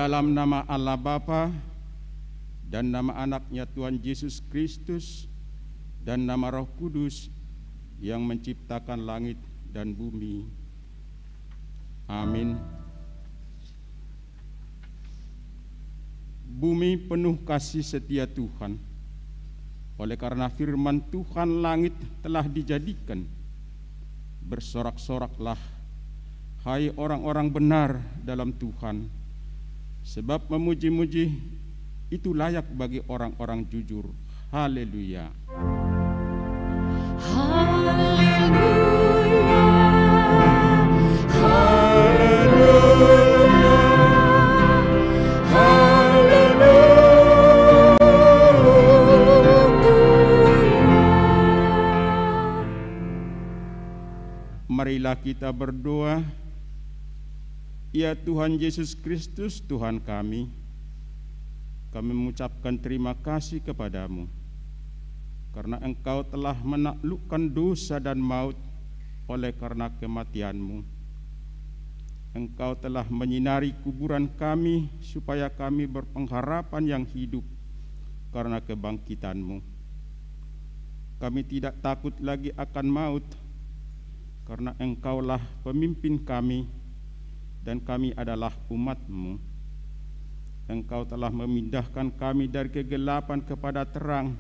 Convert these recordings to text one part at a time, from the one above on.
Dalam nama Allah Bapa dan nama anaknya Tuhan Yesus Kristus dan nama Roh Kudus yang menciptakan langit dan bumi. Amin. Bumi penuh kasih setia Tuhan. Oleh karena firman Tuhan, langit telah dijadikan. Bersorak-soraklah, hai orang-orang benar dalam Tuhan, sebab memuji-muji itu layak bagi orang-orang jujur. Haleluya. Haleluya. Haleluya. Marilah kita berdoa. Ya Tuhan Yesus Kristus, Tuhan kami mengucapkan terima kasih kepadamu karena Engkau telah menaklukkan dosa dan maut oleh karena kematian-Mu. Engkau telah menyinari kuburan kami supaya kami berpengharapan yang hidup karena kebangkitan-Mu. Kami tidak takut lagi akan maut karena Engkaulah pemimpin kami dan kami adalah umat-Mu. Engkau telah memindahkan kami dari kegelapan kepada terang,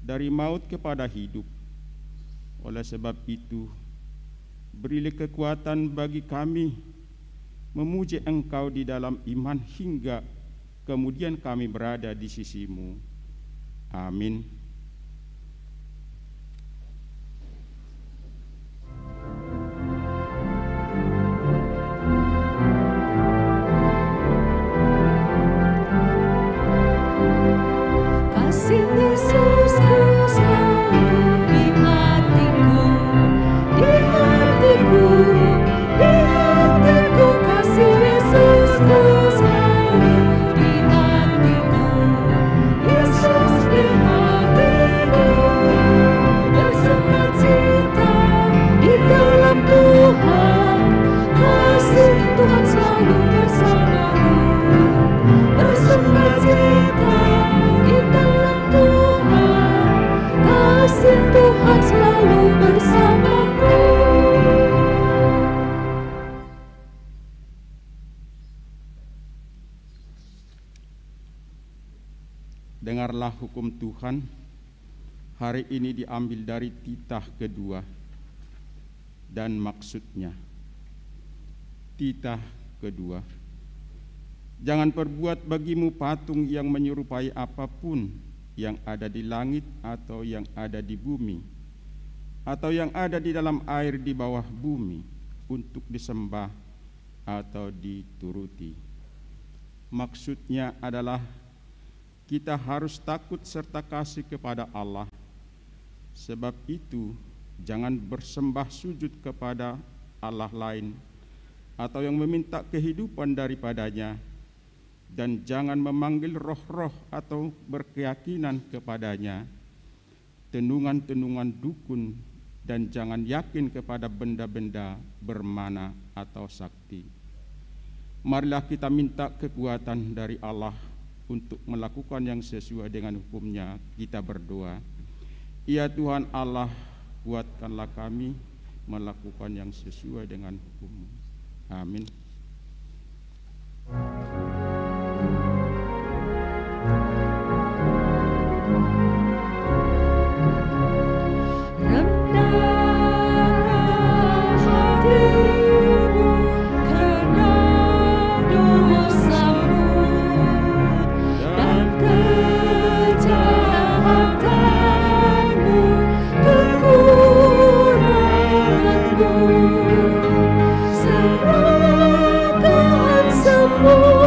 dari maut kepada hidup. Oleh sebab itu, berilah kekuatan bagi kami memuji Engkau di dalam iman hingga kemudian kami berada di sisi-Mu. Amin. Dengarlah hukum Tuhan. Hari ini diambil dari titah kedua dan maksudnya. Titah kedua. Jangan perbuat bagimu patung yang menyerupai apapun yang ada di langit atau yang ada di bumi atau yang ada di dalam air di bawah bumi untuk disembah atau dituruti. Maksudnya adalah kita harus takut serta kasih kepada Allah. Sebab itu, jangan bersembah sujud kepada Allah lain atau yang meminta kehidupan daripadanya, dan jangan memanggil roh-roh atau berkeyakinan kepadanya, tenungan-tenungan dukun, dan jangan yakin kepada benda-benda bermana atau sakti. Marilah kita minta kekuatan dari Allah untuk melakukan yang sesuai dengan hukum-Nya. Kita berdoa. Ya Tuhan Allah, kuatkanlah kami melakukan yang sesuai dengan hukum-Mu. Amin. Serahkan semua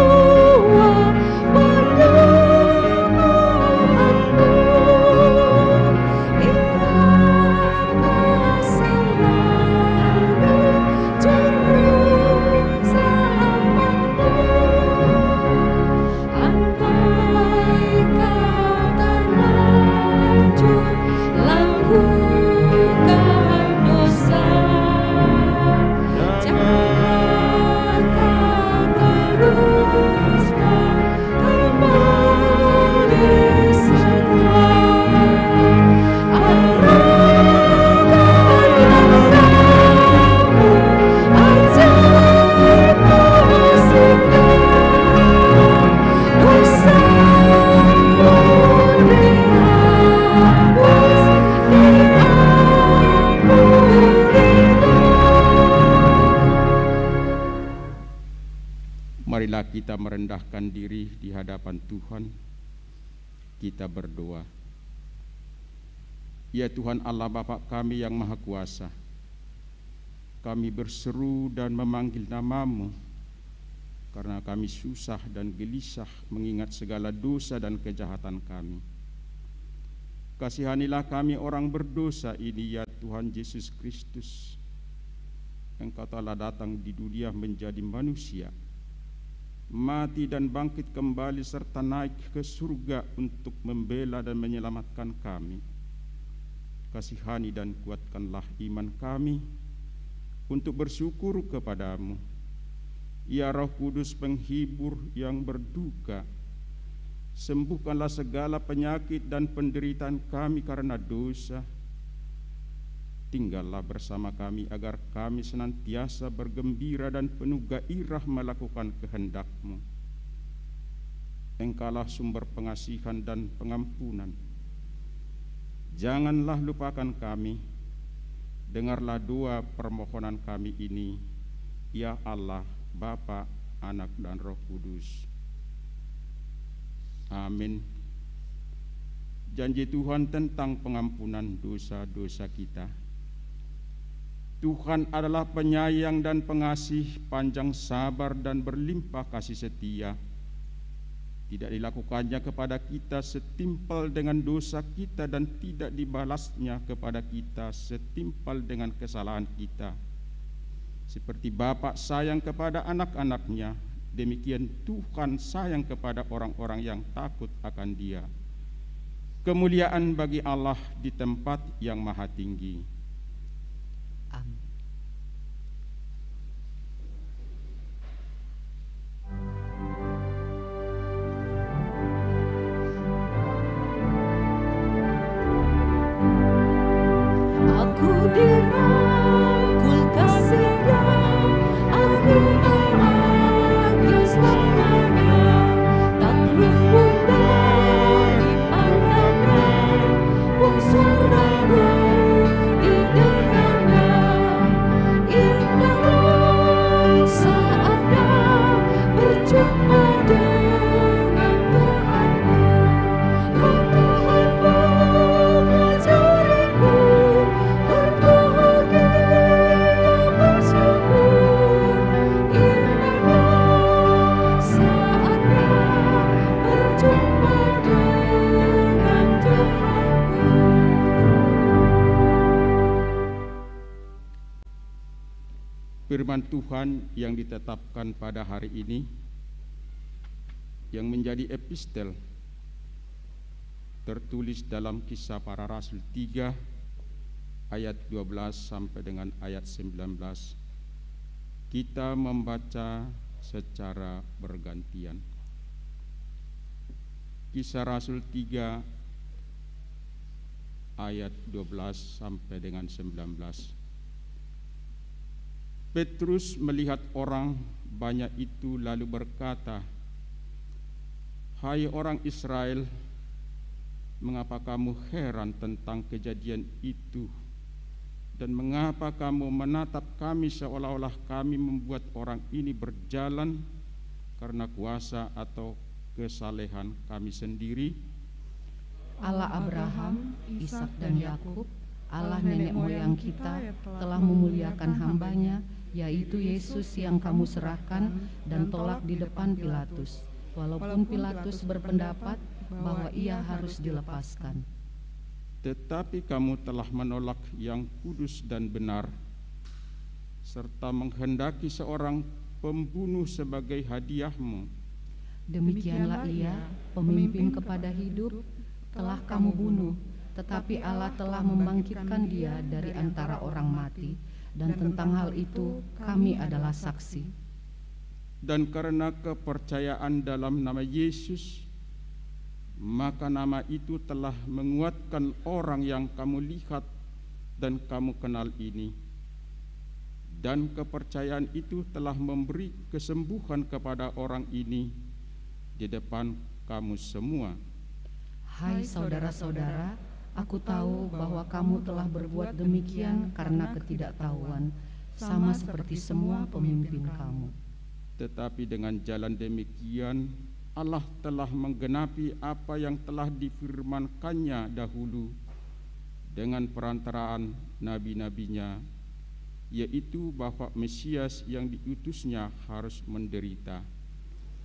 Marilah kita merendahkan diri di hadapan Tuhan. Kita berdoa. Ya Tuhan Allah Bapa kami yang Maha Kuasa, kami berseru dan memanggil nama-Mu karena kami susah dan gelisah mengingat segala dosa dan kejahatan kami. Kasihanilah kami orang berdosa ini ya Tuhan Yesus Kristus. Engkau telah datang di dunia menjadi manusia, mati dan bangkit kembali serta naik ke surga untuk membela dan menyelamatkan kami. Kasihani dan kuatkanlah iman kami untuk bersyukur kepadamu. Ya Roh Kudus penghibur yang berduka, sembuhkanlah segala penyakit dan penderitaan kami karena dosa. Tinggallah bersama kami agar kami senantiasa bergembira dan penuh gairah melakukan kehendak-Mu. Engkaulah sumber pengasihan dan pengampunan. Janganlah lupakan kami. Dengarlah doa permohonan kami ini, ya Allah, Bapa, Anak, dan Roh Kudus. Amin. Janji Tuhan tentang pengampunan dosa-dosa kita. Tuhan adalah penyayang dan pengasih, panjang sabar dan berlimpah kasih setia. Tidak dilakukannya kepada kita setimpal dengan dosa kita dan tidak dibalasnya kepada kita setimpal dengan kesalahan kita. Seperti Bapa sayang kepada anak-anaknya, demikian Tuhan sayang kepada orang-orang yang takut akan Dia. Kemuliaan bagi Allah di tempat yang maha tinggi. Amin. Aku dirangkul kasih-Nya, aku bahagia selamanya, tak luput dari pandang-Nya, pun suaraku didengarnya. Indahlah saatnya berjumpa dengan Tuhanku. Roh Tuhanku mengajariku berbahagia bersyukur. Indahnya saatnya berjumpa dengan Tuhanku. Firman Tuhan yang ditetapkan pada hari ini yang menjadi epistel tertulis dalam Kisah Para Rasul 3 ayat 12 sampai dengan ayat 19. Kita membaca secara bergantian. Kisah Rasul 3 ayat 12 sampai dengan 19. Petrus melihat orang banyak itu lalu berkata, "Hai orang Israel, mengapa kamu heran tentang kejadian itu? Dan mengapa kamu menatap kami seolah-olah kami membuat orang ini berjalan karena kuasa atau kesalehan kami sendiri?" Allah Abraham, Ishak dan Yakub, Allah nenek moyang kita telah memuliakan hamba-Nya, yaitu Yesus yang kamu serahkan dan tolak di depan Pilatus, walaupun Pilatus berpendapat bahwa ia harus dilepaskan. Tetapi kamu telah menolak yang kudus dan benar, serta menghendaki seorang pembunuh sebagai hadiahmu. Demikianlah ia, pemimpin kepada hidup, telah kamu bunuh, tetapi Allah telah membangkitkan dia dari antara orang mati, dan tentang hal itu kami adalah saksi. Dan karena kepercayaan dalam nama Yesus, maka nama itu telah menguatkan orang yang kamu lihat dan kamu kenal ini. Dan kepercayaan itu telah memberi kesembuhan kepada orang ini di depan kamu semua. Hai saudara-saudara, aku tahu bahwa kamu telah berbuat demikian karena ketidaktahuan, sama seperti semua pemimpin kamu. Tetapi dengan jalan demikian Allah telah menggenapi apa yang telah difirmankannya dahulu dengan perantaraan nabi-nabinya, yaitu bahwa Mesias yang diutusnya harus menderita.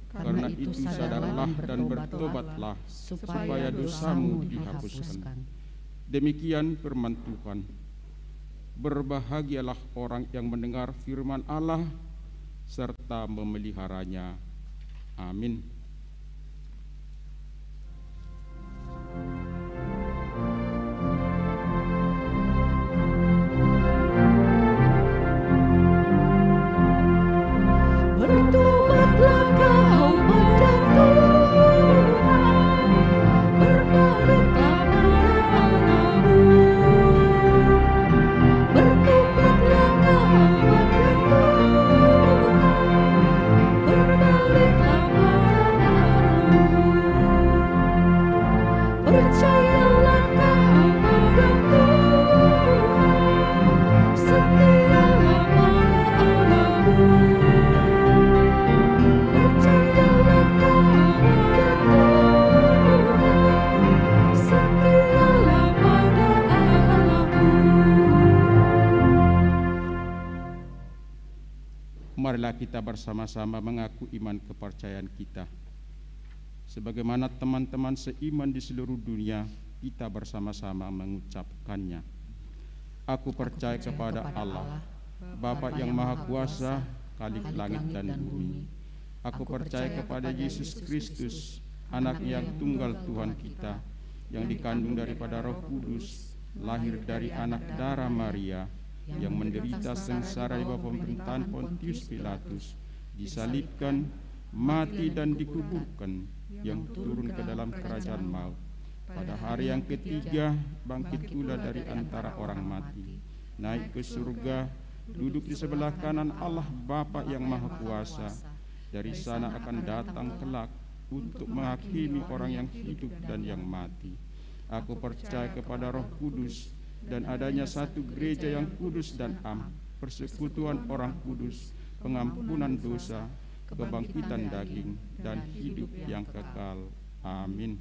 Karena itu sadarlah dan bertobatlah supaya dosamu dihapuskan. Demikian firman Tuhan. Berbahagialah orang yang mendengar firman Allah serta memeliharanya. Amin. Bertobatlah kau pada Tuhan, berbaliklah pada Allahmu. Bertobatlah kau pada Tuhan, berbaliklah pada Allahmu. Percayalah kau pada Tuhan, setialah pada Allahmu. Percayalah kau pada Tuhan, setialah pada Allahmu. Marilah kita bersama-sama mengaku iman kepercayaan kita. Sebagaimana teman-teman seiman di seluruh dunia, kita bersama-sama mengucapkannya. Aku percaya kepada Allah, Bapa yang Maha Kuasa, Khalik langit dan bumi. Aku percaya kepada Yesus Kristus, Anak yang tunggal Tuhan kita, yang dikandung daripada Roh Kudus, lahir dari anak darah Maria, yang menderita sengsara di bawah pemerintahan Pontius Pilatus, disalibkan, mati dan dikuburkan, yang turun ke dalam kerajaan maut. Pada hari yang ketiga bangkit pula dari antara orang mati, naik ke surga, duduk di sebelah kanan Allah Bapa yang Maha Kuasa. Dari sana akan datang kelak untuk menghakimi orang yang hidup dan yang mati. Aku percaya kepada Roh Kudus dan adanya satu gereja yang kudus dan am, persekutuan orang kudus, pengampunan dosa, kebangkitan daging, dan hidup yang kekal. Amin.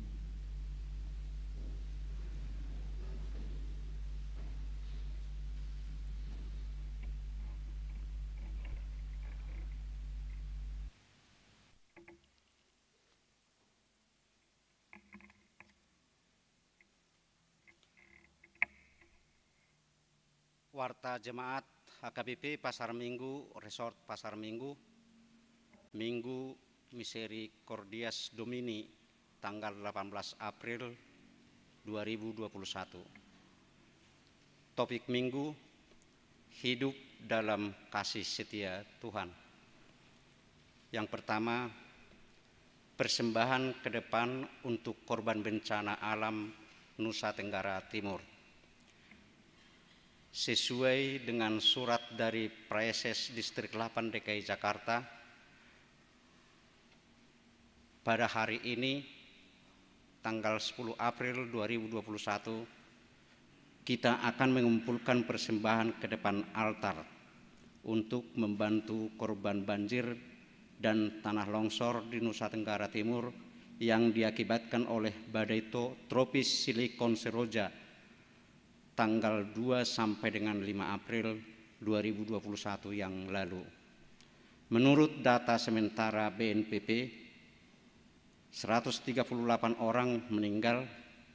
Warta Jemaat HKBP Pasar Minggu, Resort Pasar Minggu, Minggu Misericordias Domini, tanggal 18 April 2021. Topik Minggu, hidup dalam kasih setia Tuhan. Yang pertama, persembahan ke depan untuk korban bencana alam Nusa Tenggara Timur. Sesuai dengan surat dari Praeses Distrik 8 DKI Jakarta, pada hari ini, tanggal 10 April 2021, kita akan mengumpulkan persembahan ke depan altar untuk membantu korban banjir dan tanah longsor di Nusa Tenggara Timur yang diakibatkan oleh badai tropis Silicon Seroja tanggal 2 sampai dengan 5 April 2021 yang lalu. Menurut data sementara BNPB, 138 orang meninggal,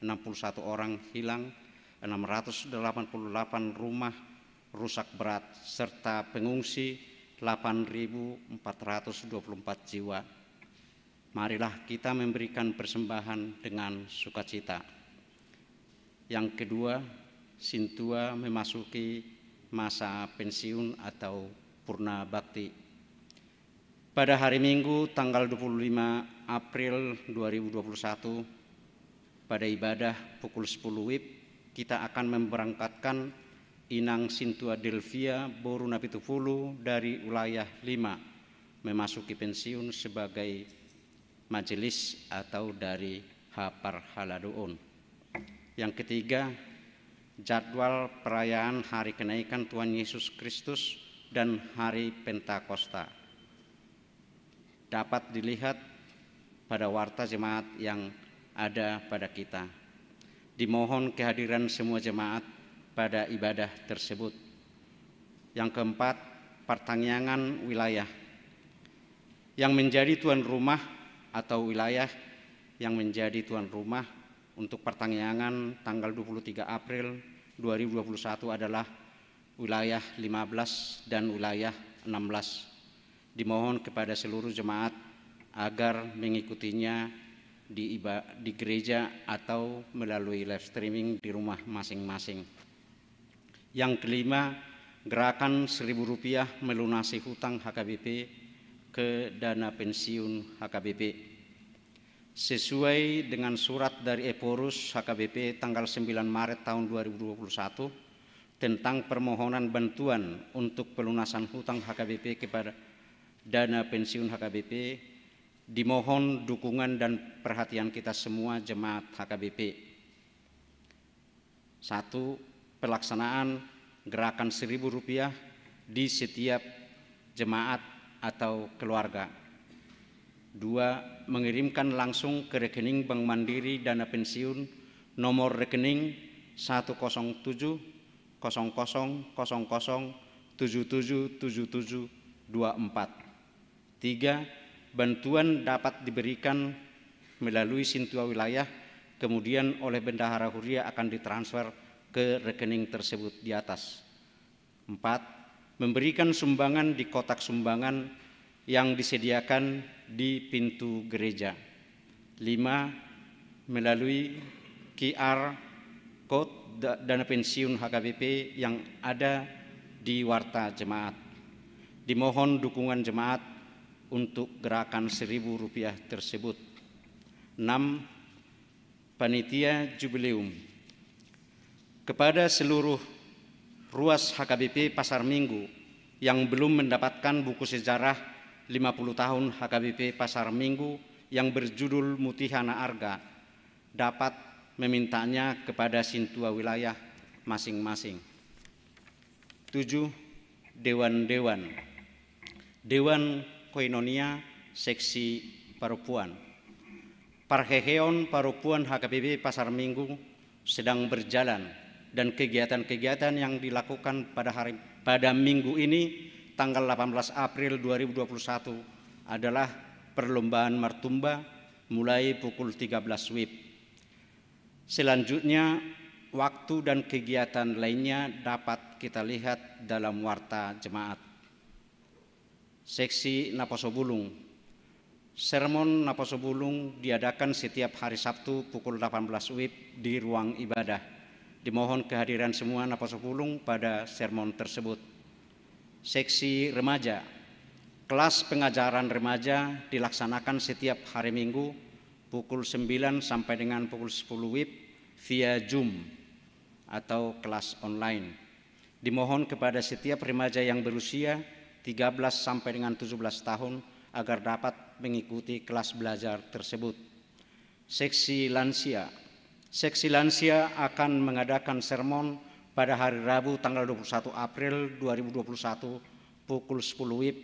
61 orang hilang, 688 rumah rusak berat, serta pengungsi 8.424 jiwa. Marilah kita memberikan persembahan dengan sukacita. Yang kedua, Sintua memasuki masa pensiun atau purna bakti. Pada hari Minggu tanggal 25 April 2021, pada ibadah pukul 10 WIB, kita akan memberangkatkan Inang Sintua Delvia Boru Napitupulu dari wilayah 5 memasuki pensiun sebagai majelis atau dari Hapar Haladoon. Yang ketiga, jadwal perayaan Hari Kenaikan Tuhan Yesus Kristus dan Hari Pentakosta. dapat dilihat pada warta jemaat yang ada pada kita. Dimohon kehadiran semua jemaat pada ibadah tersebut. Yang keempat, pertangyangan wilayah. Yang menjadi tuan rumah atau wilayah yang menjadi tuan rumah untuk pertangyangan tanggal 23 April 2021 adalah wilayah 15 dan wilayah 16. Dimohon kepada seluruh jemaat agar mengikutinya di gereja atau melalui live streaming di rumah masing-masing. Yang kelima, gerakan Rp1.000 melunasi hutang HKBP ke dana pensiun HKBP. Sesuai dengan surat dari Eporus HKBP tanggal 9 Maret tahun 2021 tentang permohonan bantuan untuk pelunasan hutang HKBP kepada dana pensiun HKBP, dimohon dukungan dan perhatian kita semua jemaat HKBP. 1. Pelaksanaan gerakan Rp1.000 di setiap jemaat atau keluarga. 2. Mengirimkan langsung ke rekening Bank Mandiri dana pensiun nomor rekening 1070000777724. 3. Bantuan dapat diberikan melalui Sintua Wilayah, kemudian oleh Bendahara Huria akan ditransfer ke rekening tersebut di atas. 4. Memberikan sumbangan di kotak sumbangan yang disediakan di pintu gereja. 5. Melalui QR Code dana pensiun HKBP yang ada di warta jemaat. Dimohon dukungan jemaat untuk gerakan Rp1.000 tersebut. 6. Panitia Jubileum. Kepada seluruh ruas HKBP Pasar Minggu yang belum mendapatkan buku sejarah 50 tahun HKBP Pasar Minggu yang berjudul Mutihana Arga, dapat memintanya kepada Sintua Wilayah masing-masing. 7. Dewan-dewan. Dewan Koinonia Seksi Parupuan. Parheheon Parupuan HKBP Pasar Minggu sedang berjalan, dan kegiatan-kegiatan yang dilakukan pada minggu ini tanggal 18 April 2021 adalah perlombaan martumba mulai pukul 13 WIB. Selanjutnya, waktu dan kegiatan lainnya dapat kita lihat dalam warta jemaat. Seksi Naposobulung. Sermon Naposobulung diadakan setiap hari Sabtu pukul 18 WIB di ruang ibadah. Dimohon kehadiran semua Naposobulung pada sermon tersebut. Seksi Remaja. Kelas pengajaran remaja dilaksanakan setiap hari Minggu pukul 9 sampai dengan pukul 10 WIB via Zoom atau kelas online. Dimohon kepada setiap remaja yang berusia 13 sampai dengan 17 tahun agar dapat mengikuti kelas belajar tersebut. Seksi Lansia. Seksi Lansia akan mengadakan sermon pada hari Rabu tanggal 21 April 2021 pukul 10 WIB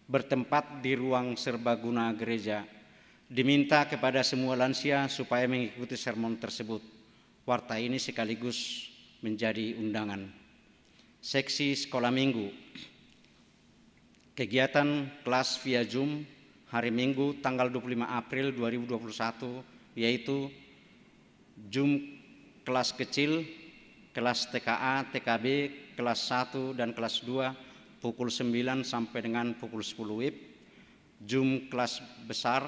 bertempat di ruang serbaguna gereja. Diminta kepada semua lansia supaya mengikuti sermon tersebut. Warta ini sekaligus menjadi undangan. Seksi Sekolah Minggu. Kegiatan kelas via Zoom hari Minggu tanggal 25 April 2021 yaitu Zoom kelas kecil, kelas TKA, TKB, kelas 1 dan kelas 2 pukul 9 sampai dengan pukul 10 WIB. Zoom kelas besar,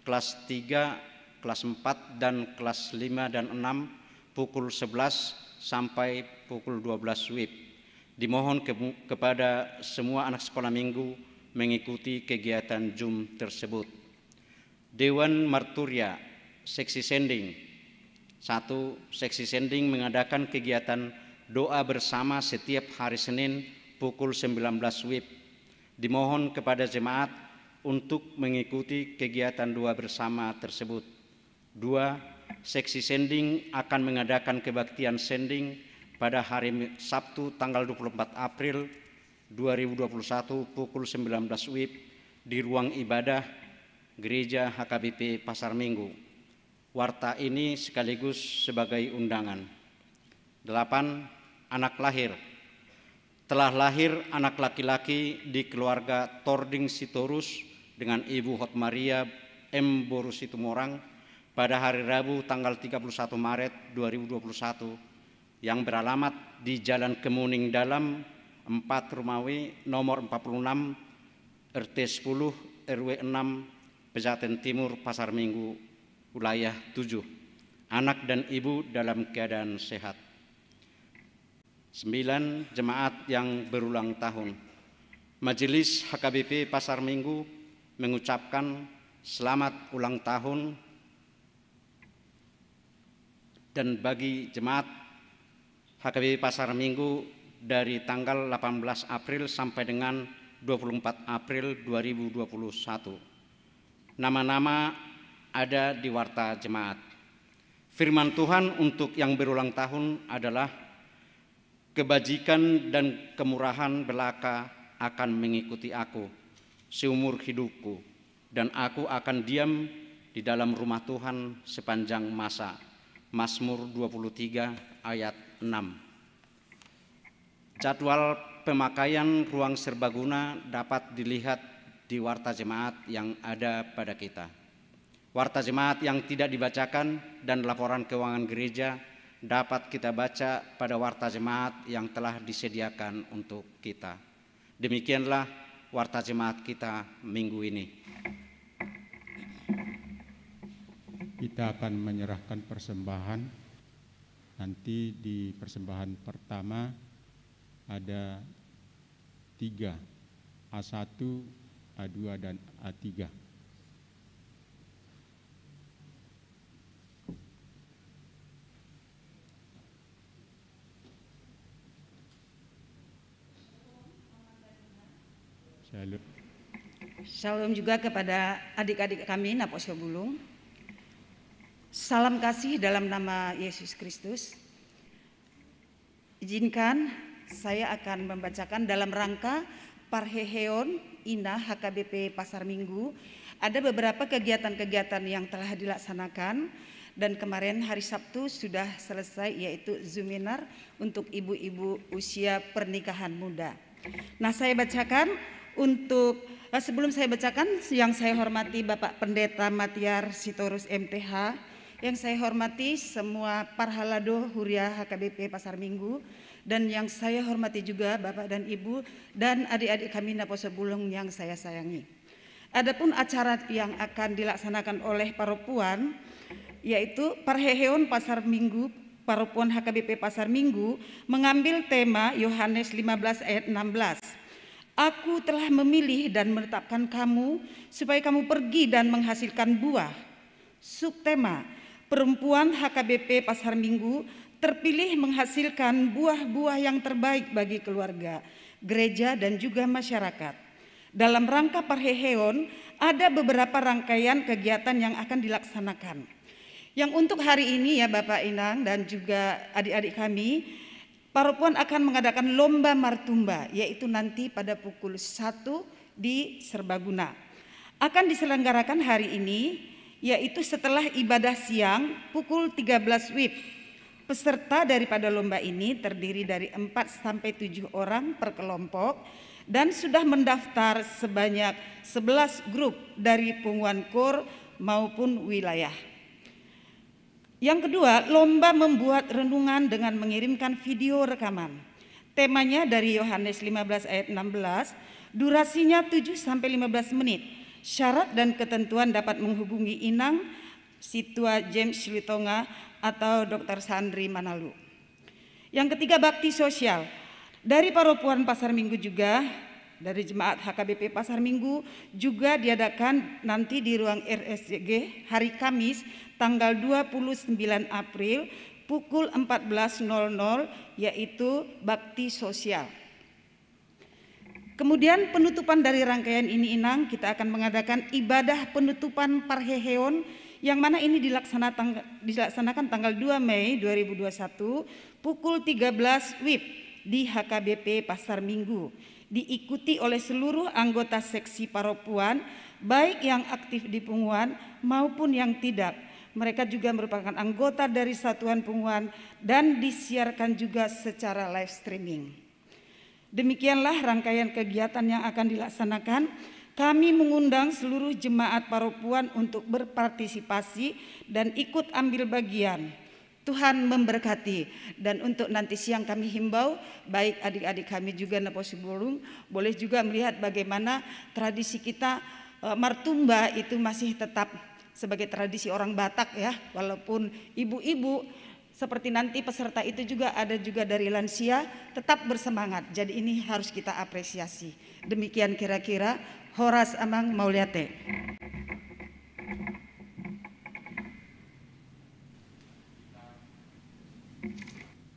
kelas 3, kelas 4 dan kelas 5 dan 6 pukul 11 sampai pukul 12 WIB. Dimohon kepada semua anak sekolah minggu mengikuti kegiatan Zoom tersebut. Dewan Marturia, Seksi Sending. 1. Seksi Sending mengadakan kegiatan doa bersama setiap hari Senin pukul 19 WIB. Dimohon kepada jemaat untuk mengikuti kegiatan doa bersama tersebut. 2. Seksi Sending akan mengadakan kebaktian sending pada hari Sabtu tanggal 24 April 2021 pukul 19 WIB di ruang ibadah Gereja HKBP Pasar Minggu. Warta ini sekaligus sebagai undangan. 8. Anak lahir. Telah lahir anak laki-laki di keluarga Tording Sitorus dengan Ibu Hotmaria M. Boru Situmorang pada hari Rabu tanggal 31 Maret 2021 yang beralamat di Jalan Kemuning Dalam 4 Rumawi nomor 46 RT 10 RW 6 Pejaten Timur Pasar Minggu wilayah 7. Anak dan ibu dalam keadaan sehat. 9. Jemaat yang berulang tahun. Majelis HKBP Pasar Minggu mengucapkan selamat ulang tahun dan bagi jemaat HKBP Pasar Minggu dari tanggal 18 April sampai dengan 24 April 2021. Nama-nama ada di warta jemaat. Firman Tuhan untuk yang berulang tahun adalah kebajikan dan kemurahan belaka akan mengikuti aku seumur hidupku, dan aku akan diam di dalam rumah Tuhan sepanjang masa. Mazmur 23 ayat 6. Jadwal pemakaian ruang serbaguna dapat dilihat di warta jemaat yang ada pada kita. Warta jemaat yang tidak dibacakan dan laporan keuangan gereja dapat kita baca pada warta jemaat yang telah disediakan untuk kita. Demikianlah warta jemaat kita minggu ini. Kita akan menyerahkan persembahan. Nanti di persembahan pertama ada 3, A1, A2, dan A3. Shalom juga kepada adik-adik kami Naposio Bulung. Salam kasih dalam nama Yesus Kristus. Izinkan saya akan membacakan dalam rangka Parheheon Ina HKBP Pasar Minggu. Ada beberapa kegiatan-kegiatan yang telah dilaksanakan dan kemarin hari Sabtu sudah selesai, yaitu seminar untuk ibu-ibu usia pernikahan muda. Nah, saya bacakan sebelum saya bacakan, yang saya hormati Bapak Pendeta Matiar Sitorus MTH, yang saya hormati semua Parhalado Huria HKBP Pasar Minggu, dan yang saya hormati juga Bapak dan Ibu dan adik-adik kami Naposio Bulung yang saya sayangi. Adapun acara yang akan dilaksanakan oleh Paropuan, yaitu Parheheon Pasar Minggu, Paropuan HKBP Pasar Minggu mengambil tema Yohanes 15 ayat 16. Aku telah memilih dan menetapkan kamu supaya kamu pergi dan menghasilkan buah. Subtema, perempuan HKBP Pasar Minggu terpilih menghasilkan buah-buah yang terbaik bagi keluarga, gereja, dan juga masyarakat. Dalam rangka Parheheon ada beberapa rangkaian kegiatan yang akan dilaksanakan. Yang untuk hari ini ya Bapak Inang dan juga adik-adik kami, Paropuan akan mengadakan lomba martumba, yaitu nanti pada pukul 1 di Serbaguna. Akan diselenggarakan hari ini, yaitu setelah ibadah siang pukul 13 WIB. Peserta daripada lomba ini terdiri dari 4-7 orang per kelompok dan sudah mendaftar sebanyak 11 grup dari Pungguan Kor maupun wilayah. Yang kedua, lomba membuat renungan dengan mengirimkan video rekaman. Temanya dari Yohanes 15 ayat 16, durasinya 7-15 menit. Syarat dan ketentuan dapat menghubungi Inang, Situa James Litonga, atau Dr. Sandri Manalu. Yang ketiga, bakti sosial. Dari Paropuan Pasar Minggu juga, dari Jemaat HKBP Pasar Minggu juga diadakan nanti di ruang RSCG hari Kamis tanggal 29 April pukul 14.00, yaitu bakti sosial. Kemudian penutupan dari rangkaian ini Inang, kita akan mengadakan ibadah penutupan Parheheon yang mana ini dilaksanakan tanggal 2 Mei 2021 pukul 13 WIB di HKBP Pasar Minggu, diikuti oleh seluruh anggota seksi Paropuan, baik yang aktif di Punguan maupun yang tidak. Mereka juga merupakan anggota dari Satuan Punguan dan disiarkan juga secara live streaming. Demikianlah rangkaian kegiatan yang akan dilaksanakan. Kami mengundang seluruh jemaat Paropuan untuk berpartisipasi dan ikut ambil bagian. Tuhan memberkati. Dan untuk nanti siang kami himbau, baik adik-adik kami juga Naposibolung, boleh juga melihat bagaimana tradisi kita martumba itu masih tetap sebagai tradisi orang Batak ya, walaupun ibu-ibu seperti nanti peserta itu juga ada juga dari lansia, tetap bersemangat. Jadi ini harus kita apresiasi. Demikian kira-kira. Horas Amang Mauliate.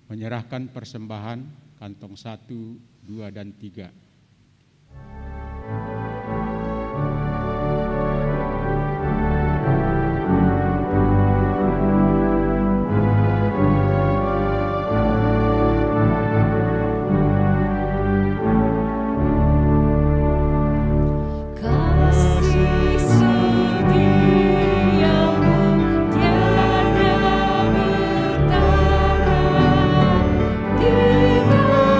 Menyerahkan persembahan kantong 1, 2, dan 3. Di dalam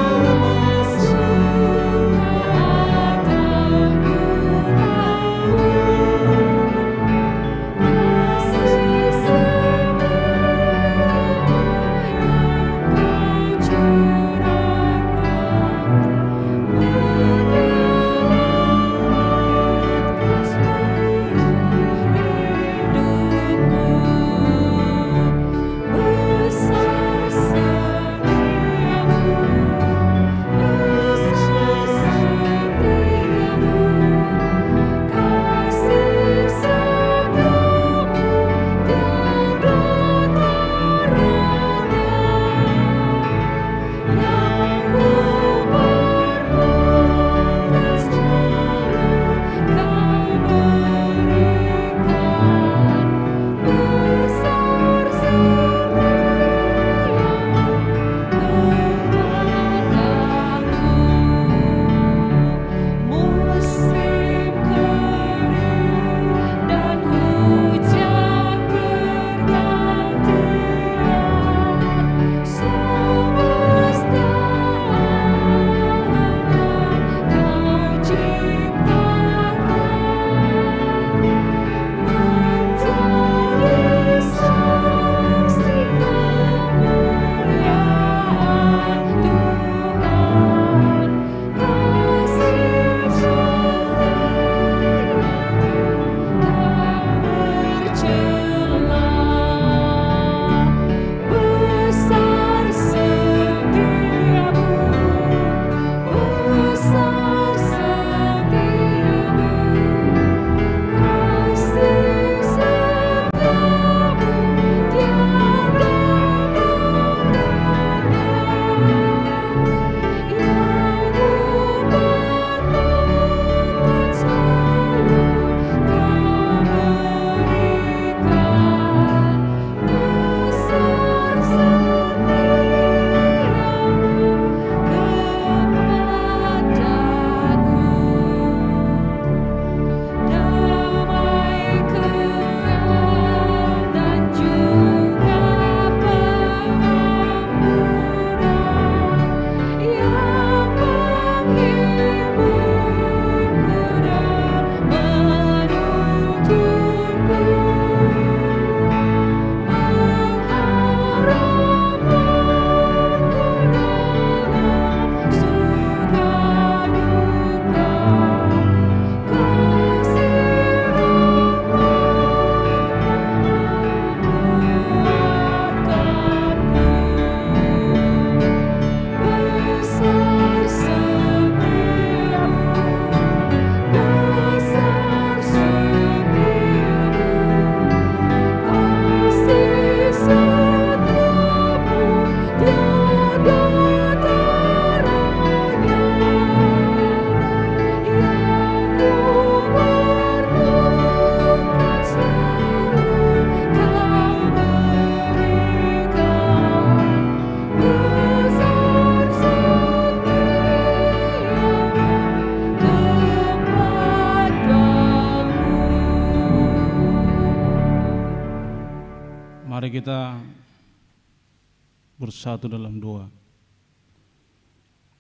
bersatu dalam doa.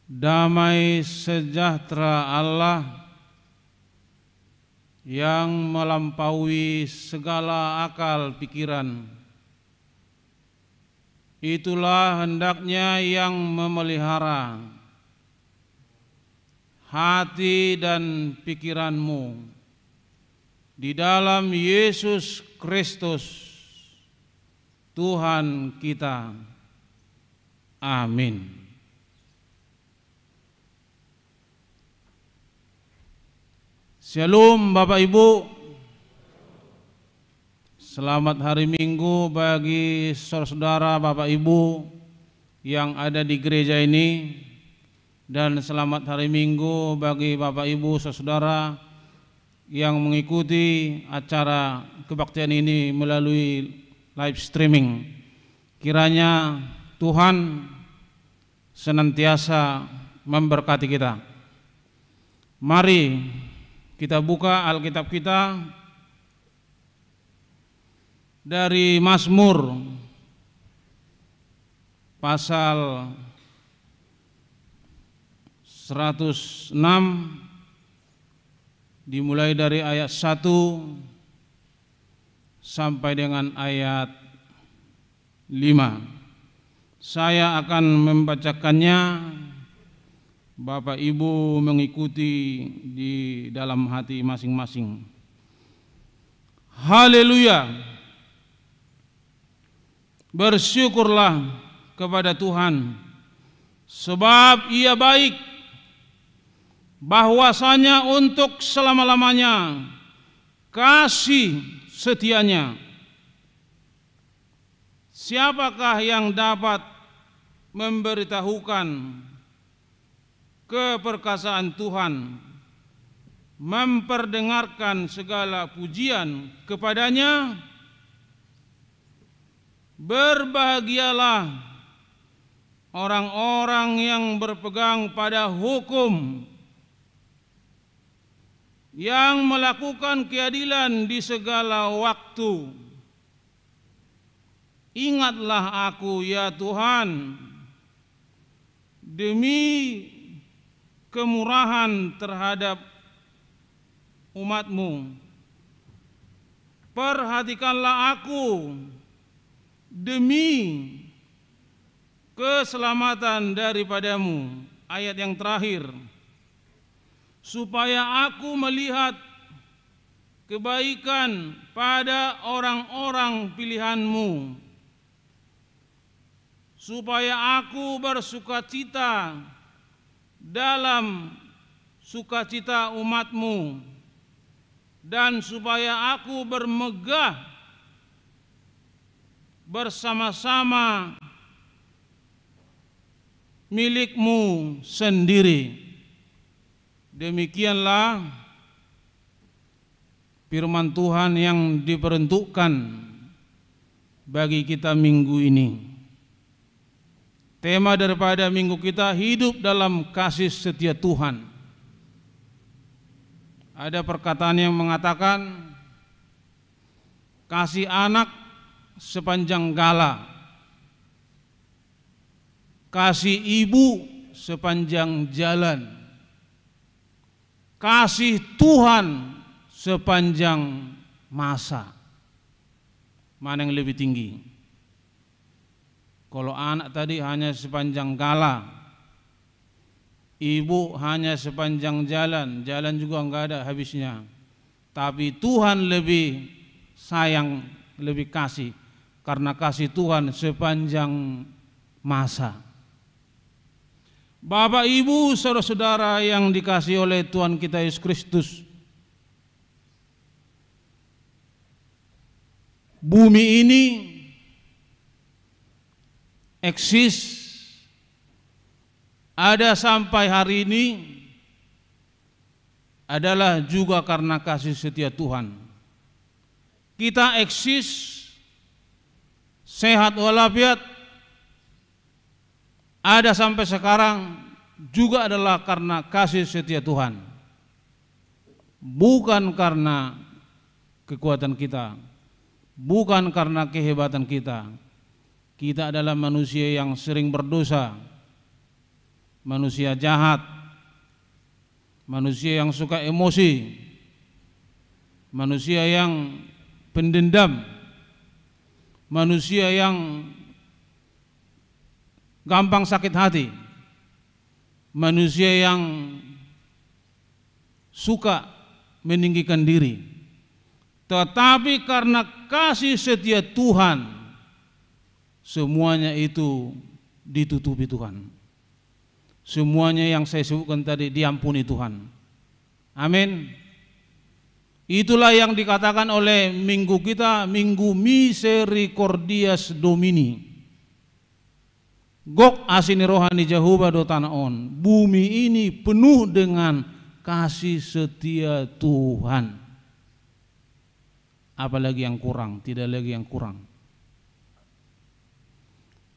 Damai sejahtera Allah yang melampaui segala akal pikiran, itulah hendaknya yang memelihara hati dan pikiranmu di dalam Yesus Kristus Tuhan kita. Amin. Shalom Bapak Ibu. Selamat hari Minggu bagi saudara-saudara Bapak Ibu yang ada di gereja ini, dan selamat hari Minggu bagi Bapak Ibu saudara yang mengikuti acara kebaktian ini melalui live streaming. Kiranya Tuhan senantiasa memberkati kita. Mari kita buka Alkitab kita dari Mazmur pasal 106 dimulai dari ayat 1 sampai dengan ayat 5. Saya akan membacakannya, Bapak Ibu mengikuti di dalam hati masing-masing. Haleluya. Bersyukurlah kepada Tuhan, sebab Ia baik, bahwasanya untuk selama-lamanya kasih setianya. Siapakah yang dapat memberitahukan keperkasaan Tuhan, memperdengarkan segala pujian kepadanya? Berbahagialah orang-orang yang berpegang pada hukum, yang melakukan keadilan di segala waktu. Ingatlah aku ya Tuhan, demi kemurahan terhadap umat-Mu. Perhatikanlah aku demi keselamatan daripada-Mu. Ayat yang terakhir, supaya aku melihat kebaikan pada orang-orang pilihan-Mu, supaya aku bersukacita dalam sukacita umat-Mu, dan supaya aku bermegah bersama-sama milik-Mu sendiri. Demikianlah firman Tuhan yang diperuntukkan bagi kita minggu ini. Tema daripada minggu kita, hidup dalam kasih setia Tuhan. Ada perkataan yang mengatakan, kasih anak sepanjang gala, kasih ibu sepanjang jalan, kasih Tuhan sepanjang masa. Mana yang lebih tinggi? Kalau anak tadi hanya sepanjang gala, ibu hanya sepanjang jalan, jalan juga enggak ada habisnya. Tapi Tuhan lebih sayang, lebih kasih, karena kasih Tuhan sepanjang masa. Bapak Ibu saudara-saudara yang dikasihi oleh Tuhan kita Yesus Kristus, bumi ini eksis, ada sampai hari ini, adalah juga karena kasih setia Tuhan. Kita eksis, sehat walafiat, ada sampai sekarang, juga adalah karena kasih setia Tuhan. Bukan karena kekuatan kita, bukan karena kehebatan kita, Kita adalah manusia yang sering berdosa, manusia jahat, manusia yang suka emosi, manusia yang pendendam, manusia yang gampang sakit hati, manusia yang suka meninggikan diri. Tetapi karena kasih setia Tuhan, semuanya itu ditutupi Tuhan. Semuanya yang saya sebutkan tadi diampuni Tuhan. Amin. Itulah yang dikatakan oleh minggu kita, Minggu Misericordias Domini. Gok asini rohani Jehovah do tanah on. Bumi ini penuh dengan kasih setia Tuhan. Apalagi yang kurang, tidak lagi yang kurang.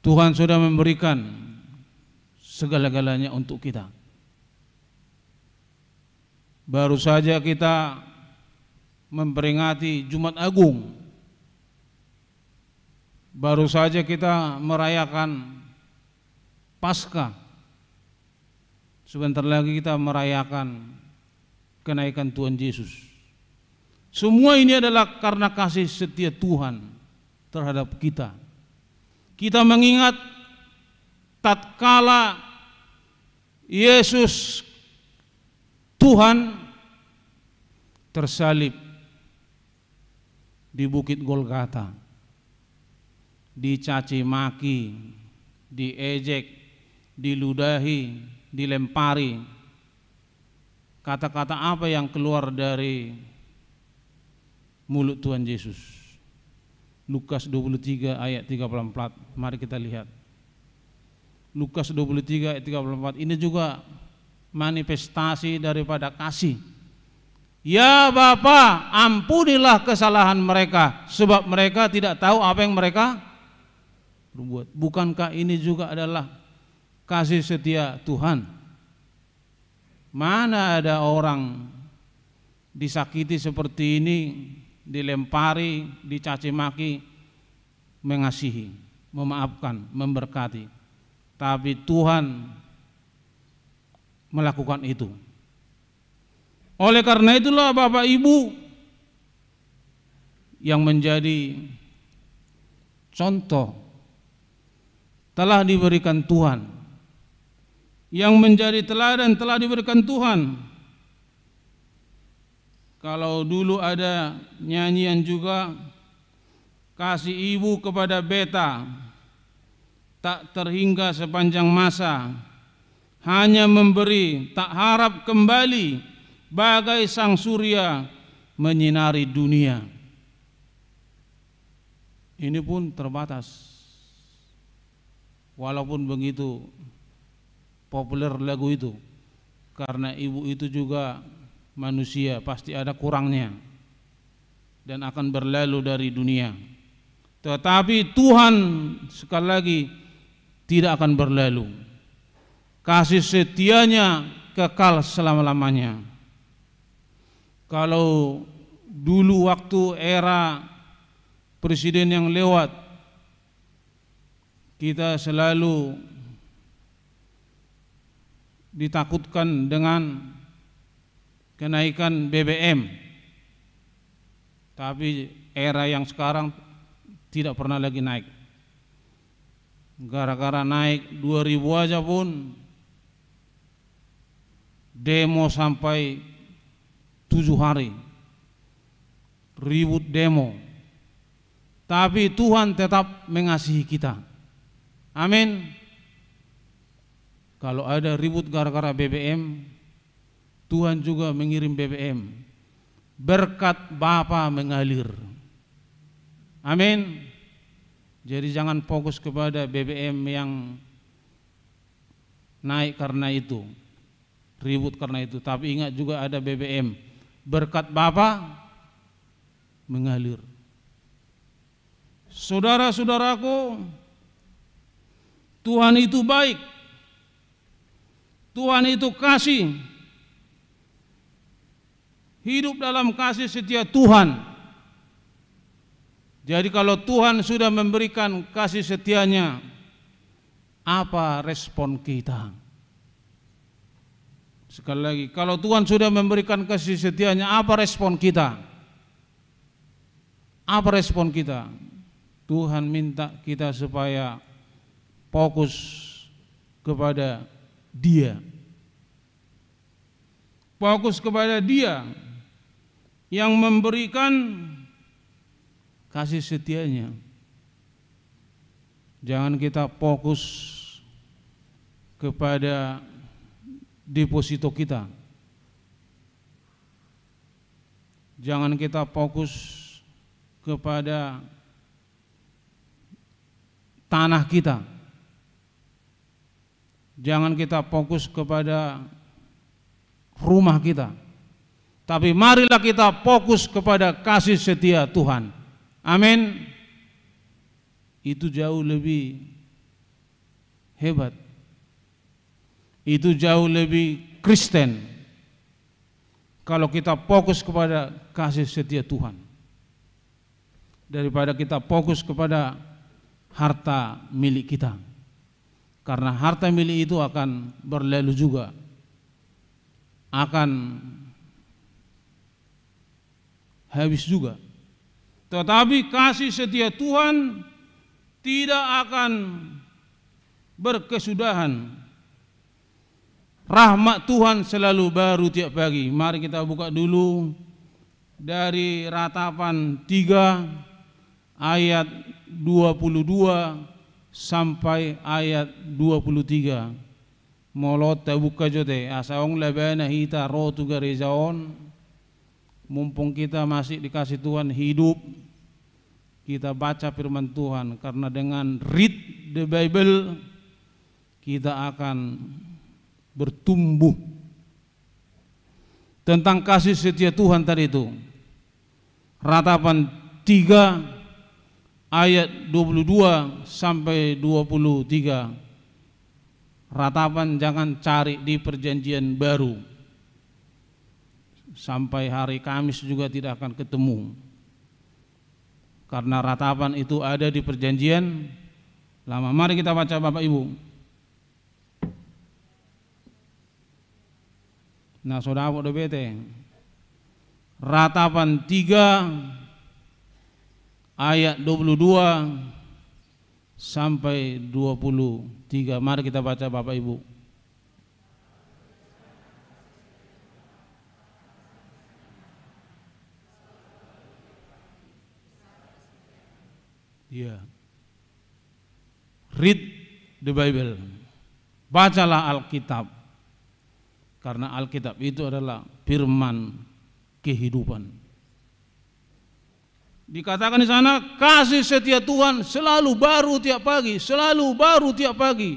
Tuhan sudah memberikan segala-galanya untuk kita. Baru saja kita memperingati Jumat Agung. Baru saja kita merayakan Paskah. Sebentar lagi kita merayakan kenaikan Tuhan Yesus. Semua ini adalah karena kasih setia Tuhan terhadap kita. Kita mengingat tatkala Yesus Tuhan tersalib di Bukit Golgata, dicaci maki, diejek, diludahi, dilempari. Kata-kata apa yang keluar dari mulut Tuhan Yesus? Lukas 23 ayat 34. Mari kita lihat. Lukas 23 ayat 34. Ini juga manifestasi daripada kasih. Ya Bapa, ampunilah kesalahan mereka, sebab mereka tidak tahu apa yang mereka berbuat. Bukankah ini juga adalah kasih setia Tuhan? Mana ada orang disakiti seperti ini, dilempari, dicaci maki, mengasihi, memaafkan, memberkati. Tapi Tuhan melakukan itu. Oleh karena itulah Bapak Ibu yang menjadi contoh telah diberikan Tuhan, yang menjadi teladan telah diberikan Tuhan. Kalau dulu ada nyanyian juga, kasih ibu kepada beta tak terhingga sepanjang masa, hanya memberi tak harap kembali, bagai sang surya menyinari dunia. Ini pun terbatas. Walaupun begitu populer lagu itu, karena ibu itu juga manusia, pasti ada kurangnya dan akan berlalu dari dunia. Tetapi Tuhan sekali lagi tidak akan berlalu. Kasih setianya kekal selama-lamanya. Kalau dulu waktu era presiden yang lewat, kita selalu ditakutkan dengan kenaikan BBM, tapi era yang sekarang tidak pernah lagi naik. Gara-gara naik 2000 aja pun demo sampai 7 hari, ribut demo. Tapi Tuhan tetap mengasihi kita. Amin. Kalau ada ribut gara-gara BBM, Tuhan juga mengirim BBM. Berkat Bapa mengalir. Amin. Jadi jangan fokus kepada BBM yang naik karena itu, ribut karena itu. Tapi ingat juga ada BBM. Berkat Bapa mengalir. Saudara-saudaraku, Tuhan itu baik. Tuhan itu kasih. Hidup dalam kasih setia Tuhan. Jadi kalau Tuhan sudah memberikan kasih setianya, apa respon kita? Sekali lagi, kalau Tuhan sudah memberikan kasih setianya, apa respon kita? Apa respon kita? Tuhan minta kita supaya fokus kepada Dia. Fokus kepada Dia yang memberikan kasih setianya. Jangan kita fokus kepada deposito kita. Jangan kita fokus kepada tanah kita. Jangan kita fokus kepada rumah kita. Tapi marilah kita fokus kepada kasih setia Tuhan. Amin. Itu jauh lebih hebat. Itu jauh lebih Kristen kalau kita fokus kepada kasih setia Tuhan daripada kita fokus kepada harta milik kita. Karena harta milik itu akan berlalu juga, akan habis juga. Tetapi kasih setia Tuhan tidak akan berkesudahan. Rahmat Tuhan selalu baru tiap pagi. Mari kita buka dulu dari Ratapan 3 ayat 22 sampai ayat 23. Molot buka jote asaong labana hita rotu garezaon. Mumpung kita masih dikasih Tuhan hidup, kita baca firman Tuhan, karena dengan read the Bible kita akan bertumbuh. Tentang kasih setia Tuhan tadi itu, Ratapan 3 ayat 22 sampai 23. Ratapan jangan cari di perjanjian baru. Sampai hari Kamis juga tidak akan ketemu. Karena ratapan itu ada di perjanjian lama. Mari kita baca Bapak Ibu. Nah, saudara udah bete. Ratapan 3 ayat 22 sampai 23. Mari kita baca Bapak Ibu. Ya. Read the Bible. Bacalah Alkitab. Karena Alkitab itu adalah firman kehidupan. Dikatakan di sana, kasih setia Tuhan selalu baru tiap pagi, selalu baru tiap pagi.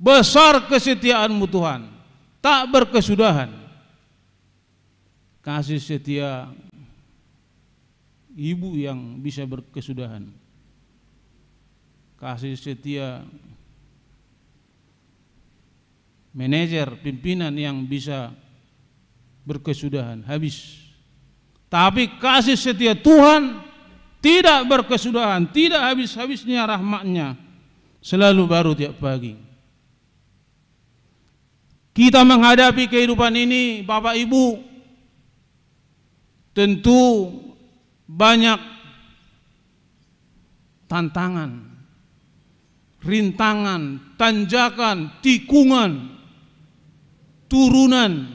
Besar kesetiaanmu Tuhan, tak berkesudahan. Kasih setia ibu yang bisa berkesudahan. Kasih setia manajer, pimpinan yang bisa berkesudahan, habis. Tapi kasih setia Tuhan tidak berkesudahan, tidak habis-habisnya rahmatnya, selalu baru tiap pagi. Kita menghadapi kehidupan ini, Bapak Ibu, tentu banyak tantangan, rintangan, tanjakan, tikungan, turunan.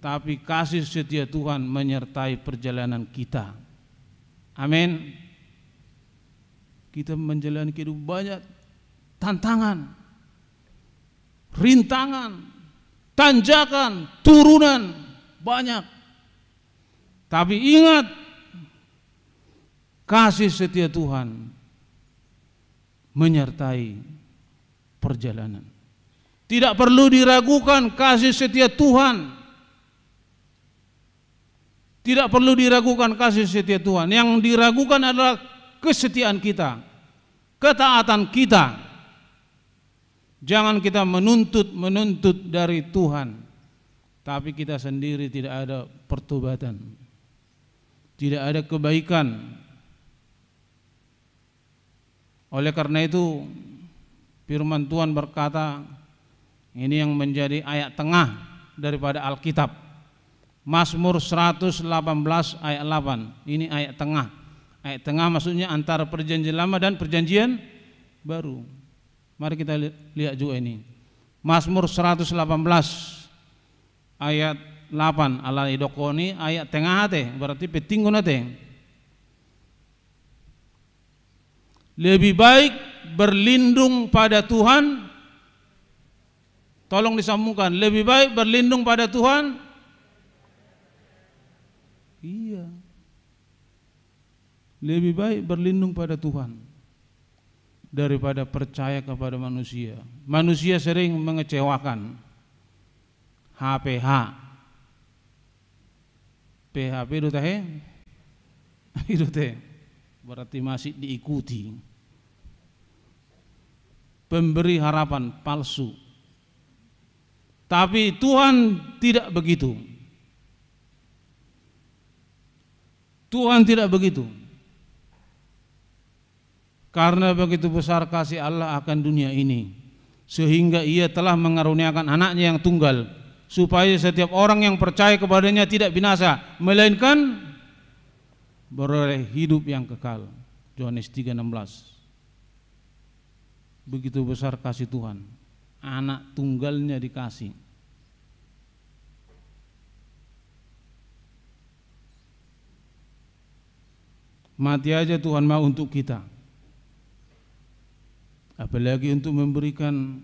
Tapi kasih setia Tuhan menyertai perjalanan kita. Amin. Kita menjalani kehidupan banyak tantangan, rintangan, tanjakan, turunan, banyak. Tapi ingat, kasih setia Tuhan menyertai perjalanan. Tidak perlu diragukan kasih setia Tuhan. Tidak perlu diragukan kasih setia Tuhan. Yang diragukan adalah kesetiaan kita, ketaatan kita. Jangan kita menuntut dari Tuhan, tapi kita sendiri tidak ada pertobatan. tidak ada kebaikan. Oleh karena itu firman Tuhan berkata, ini yang menjadi ayat tengah daripada Alkitab, Mazmur 118 ayat 8. Ini ayat tengah. Ayat tengah maksudnya antara perjanjian lama dan perjanjian baru. Mari kita lihat juga ini. Mazmur 118 ayat 8. Ala idokoni ayat tengah teh, berarti petinggun teh. Lebih baik berlindung pada Tuhan. Tolong disambungkan, lebih baik berlindung pada Tuhan. Iya. Lebih baik berlindung pada Tuhan daripada percaya kepada manusia. Manusia sering mengecewakan. HPH. PHP itu teh. Itu teh. Berarti masih diikuti. Pemberi harapan palsu. Tapi Tuhan tidak begitu. Tuhan tidak begitu. Karena begitu besar kasih Allah akan dunia ini, sehingga Ia telah mengaruniakan anaknya yang tunggal, supaya setiap orang yang percaya kepadanya tidak binasa, melainkan beroleh hidup yang kekal. Yohanes 3:16. Begitu besar kasih Tuhan, anak tunggalnya dikasih. Mati aja Tuhan mau untuk kita, apalagi untuk memberikan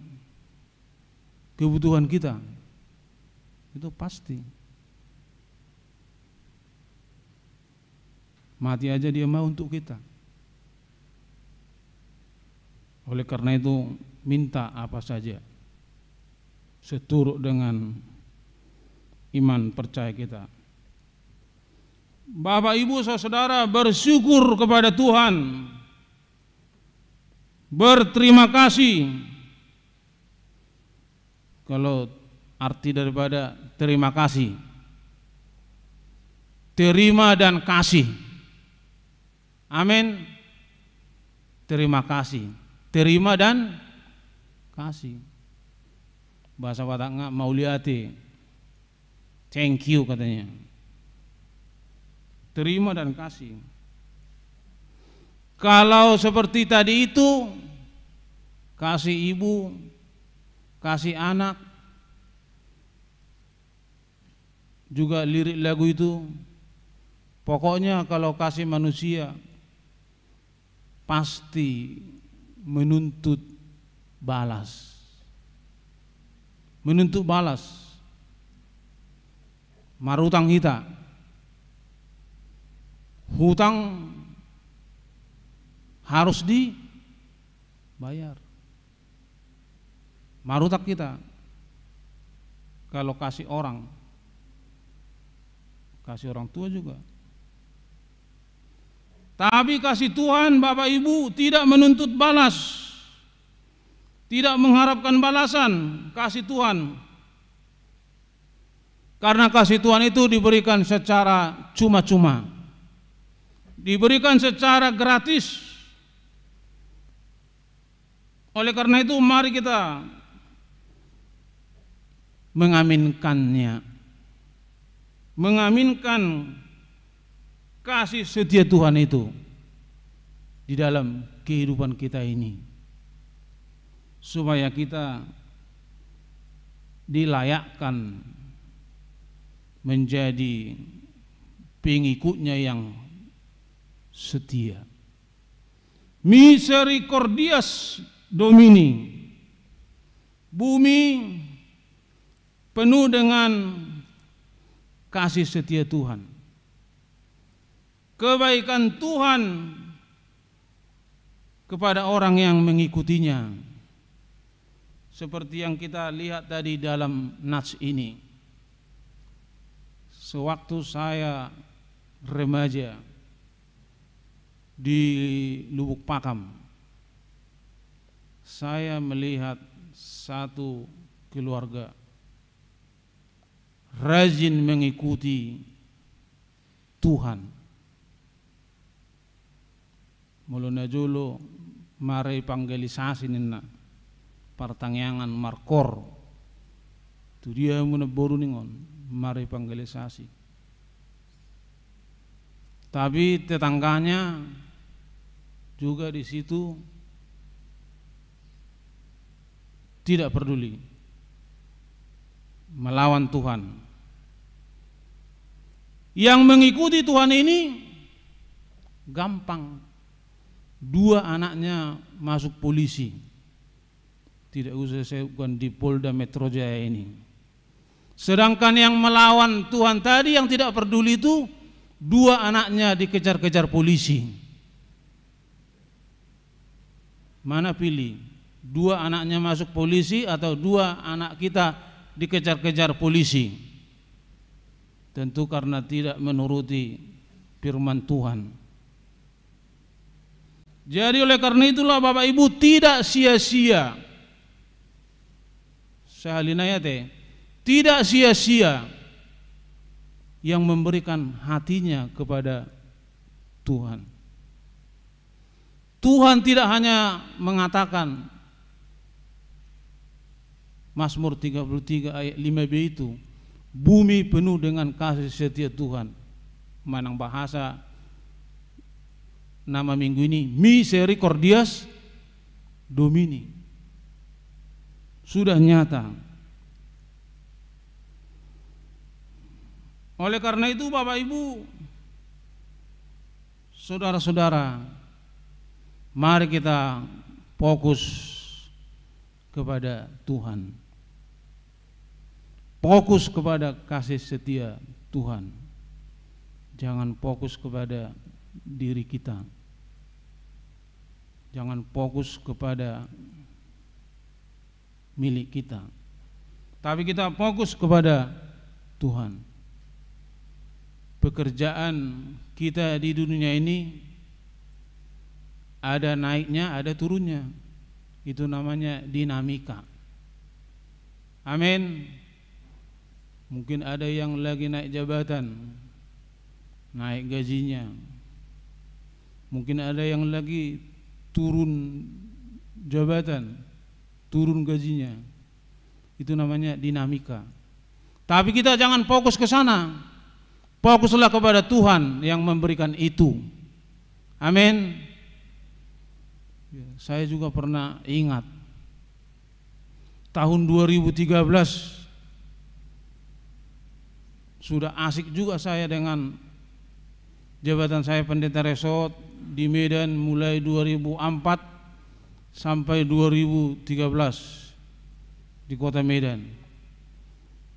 kebutuhan kita. Itu pasti. Mati aja Dia mau untuk kita. Oleh karena itu minta apa saja seturut dengan iman percaya kita. Bapak Ibu Saudara, bersyukur kepada Tuhan, berterima kasih. Kalau arti daripada terima kasih, terima dan kasih. Amin. Terima kasih, terima dan kasih. Bahasa Batak mauliati, thank you katanya. Terima dan kasih. Kalau seperti tadi itu, kasih ibu, kasih anak, juga lirik lagu itu, pokoknya kalau kasih manusia pasti menuntut balas. Menuntut balas. Marutang kita. Hutang harus dibayar. Marutang kita. Kalau kasih orang tua juga. Tapi kasih Tuhan Bapak Ibu tidak menuntut balas, tidak mengharapkan balasan. Kasih Tuhan, karena kasih Tuhan itu diberikan secara cuma-cuma, diberikan secara gratis. Oleh karena itu mari kita mengaminkannya, mengaminkan kasih setia Tuhan itu di dalam kehidupan kita ini, supaya kita dilayakkan menjadi pengikutnya yang setia. Misericordias Domini, bumi penuh dengan kasih setia Tuhan, kebaikan Tuhan kepada orang yang mengikutinya. Seperti yang kita lihat tadi dalam nats ini. Sewaktu saya remaja di Lubuk Pakam, saya melihat satu keluarga rajin mengikuti Tuhan, muluna jolo mare evangelisasi nina pertanyaan markor tu dia muna boru ningon mare evangelisasi. Tapi tetangganya juga di situ tidak peduli, melawan Tuhan. Yang mengikuti Tuhan ini gampang. 2 anaknya masuk polisi. Tidak usah saya bukan di Polda Metro Jaya ini. Sedangkan yang melawan Tuhan tadi yang tidak peduli itu 2 anaknya dikejar-kejar polisi. Mana pilih? 2 anaknya masuk polisi atau 2 anak kita dikejar-kejar polisi? Tentu karena tidak menuruti firman Tuhan. Jadi oleh karena itulah Bapak Ibu tidak sia-sia. Sahalinaya tidak sia-sia yang memberikan hatinya kepada Tuhan. Tuhan tidak hanya mengatakan Mazmur 33 ayat 5b itu, bumi penuh dengan kasih setia Tuhan. Manang bahasa nama minggu ini Misericordias Domini. Sudah nyata. Oleh karena itu Bapak Ibu, saudara-saudara, mari kita fokus kepada Tuhan. Fokus kepada kasih setia Tuhan. Jangan fokus kepada diri kita. Jangan fokus kepada milik kita. Tapi kita fokus kepada Tuhan. Pekerjaan kita di dunia ini ada naiknya, ada turunnya. Itu namanya dinamika. Amin. Mungkin ada yang lagi naik jabatan, naik gajinya. Mungkin ada yang lagi turun jabatan, turun gajinya. Itu namanya dinamika. Tapi kita jangan fokus ke sana. Fokuslah kepada Tuhan yang memberikan itu. Amin. Saya juga pernah ingat tahun 2013 sudah asik juga saya dengan jabatan saya pendeta resort di Medan mulai 2004 sampai 2013 di kota Medan.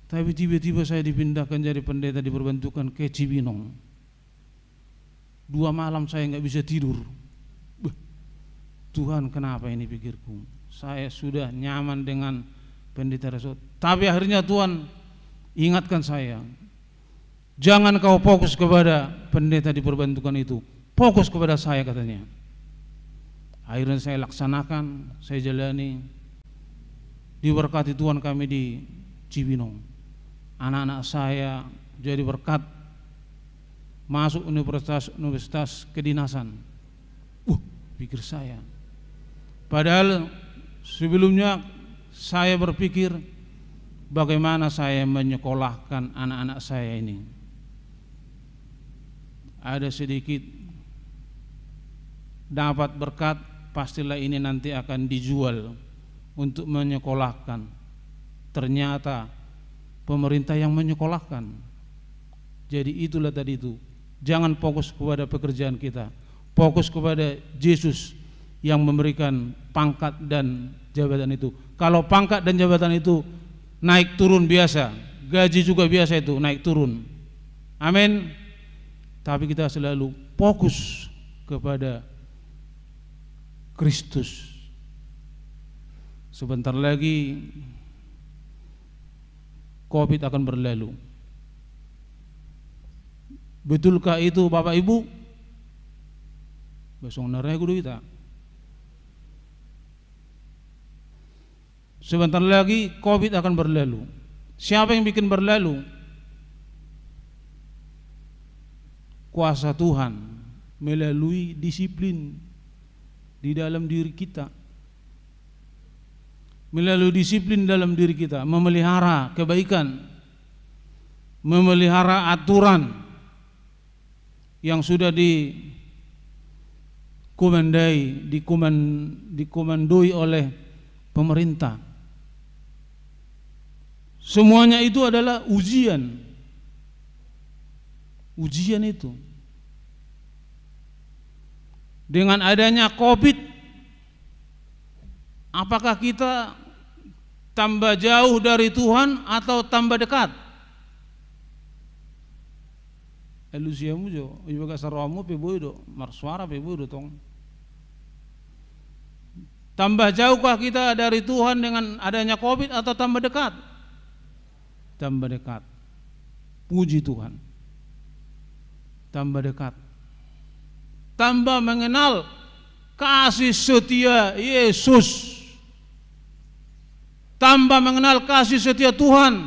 Tapi tiba-tiba saya dipindahkan jadi pendeta di perbentukan ke Cibinong. 2 malam saya nggak bisa tidur. Tuhan, kenapa ini pikirku? Saya sudah nyaman dengan pendeta resort. Tapi akhirnya Tuhan ingatkan saya, jangan kau fokus kepada pendeta di perbentukan itu, fokus kepada saya, katanya. Akhirnya saya laksanakan, saya jalani. Diberkati Tuhan kami di Cibinong. Anak-anak saya jadi berkat, masuk universitas kedinasan. Pikir saya. Padahal sebelumnya saya berpikir bagaimana saya menyekolahkan anak-anak saya ini. Ada sedikit dapat berkat, pastilah ini nanti akan dijual untuk menyekolahkan. Ternyata pemerintah yang menyekolahkan. Jadi itulah tadi itu. Jangan fokus kepada pekerjaan kita, fokus kepada Yesus yang memberikan pangkat dan jabatan itu. Kalau pangkat dan jabatan itu naik turun biasa, gaji juga biasa itu naik turun. Amin. Tapi kita selalu fokus kepada Kristus. Sebentar lagi COVID akan berlalu. Betulkah itu Bapak Ibu? Besok naregu kita. Sebentar lagi COVID akan berlalu. Siapa yang bikin berlalu? Kuasa Tuhan melalui disiplin di dalam diri kita, melalui disiplin dalam diri kita, memelihara kebaikan, memelihara aturan yang sudah dikomandoi oleh pemerintah. Semuanya itu adalah ujian. Ujian itu. Dengan adanya COVID, apakah kita tambah jauh dari Tuhan atau tambah dekat? Elusiamu jo, ibu kasaramu pebudo, marsuara pebudo tong. Tambah jauhkah kita dari Tuhan dengan adanya COVID atau tambah dekat? Tambah dekat. Puji Tuhan. Tambah dekat. Tambah mengenal kasih setia Yesus. Tambah mengenal kasih setia Tuhan.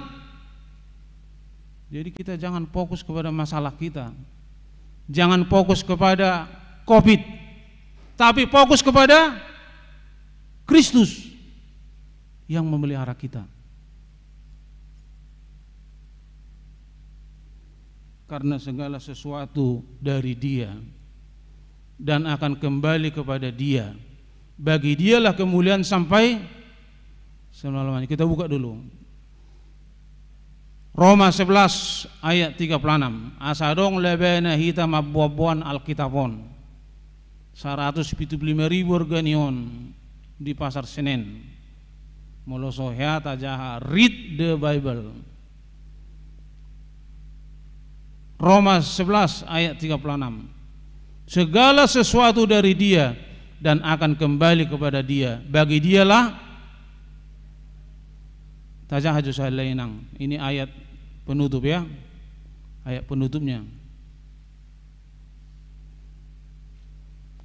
Jadi kita jangan fokus kepada masalah kita. Jangan fokus kepada COVID. Tapi fokus kepada Kristus yang memelihara kita. Karena segala sesuatu dari Dia dan akan kembali kepada Dia. Bagi Dialah kemuliaan sampai selama-lamanya. Kita buka dulu Roma 11 ayat 36. Asadong lebena hitam abuabuan alkitabon 175.000 organion di pasar Senen. Moloso heata jaha read the Bible. Roma 11 ayat 36. Segala sesuatu dari Dia dan akan kembali kepada Dia. Bagi Dialah tajah haju salainang. Ini ayat penutup ya. Ayat penutupnya.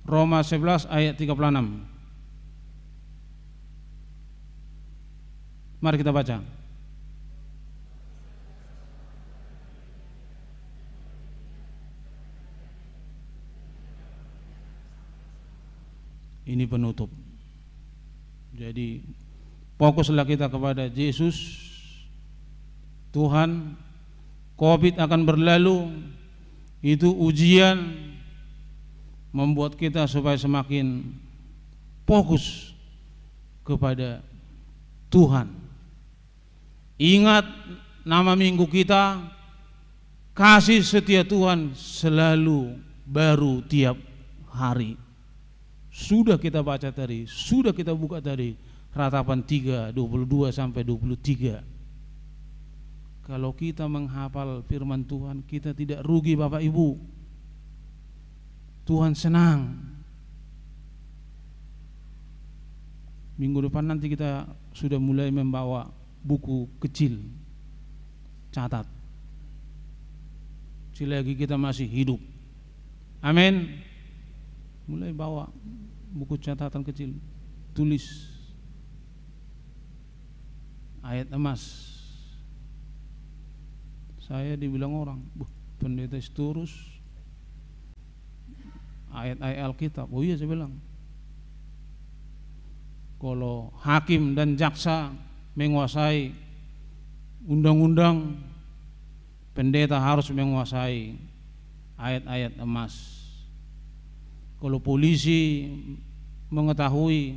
Roma 11 ayat 36. Mari kita baca. Ini penutup. Jadi fokuslah kita kepada Yesus, Tuhan. COVID akan berlalu. Itu ujian membuat kita supaya semakin fokus kepada Tuhan. Ingat nama minggu kita, kasih setia Tuhan selalu baru tiap hari. Sudah kita baca tadi, sudah kita buka tadi, Ratapan 3, 22 sampai 23. Kalau kita menghafal firman Tuhan, kita tidak rugi Bapak Ibu. Tuhan senang. Minggu depan nanti kita sudah mulai membawa buku kecil, catat. Selagi kita masih hidup. Amin. Mulai bawa buku catatan kecil, tulis ayat emas. Saya dibilang orang, pendeta Isturus ayat-ayat Alkitab. Oh iya, saya bilang, kalau hakim dan jaksa menguasai undang-undang, pendeta harus menguasai ayat-ayat emas. Kalau polisi mengetahui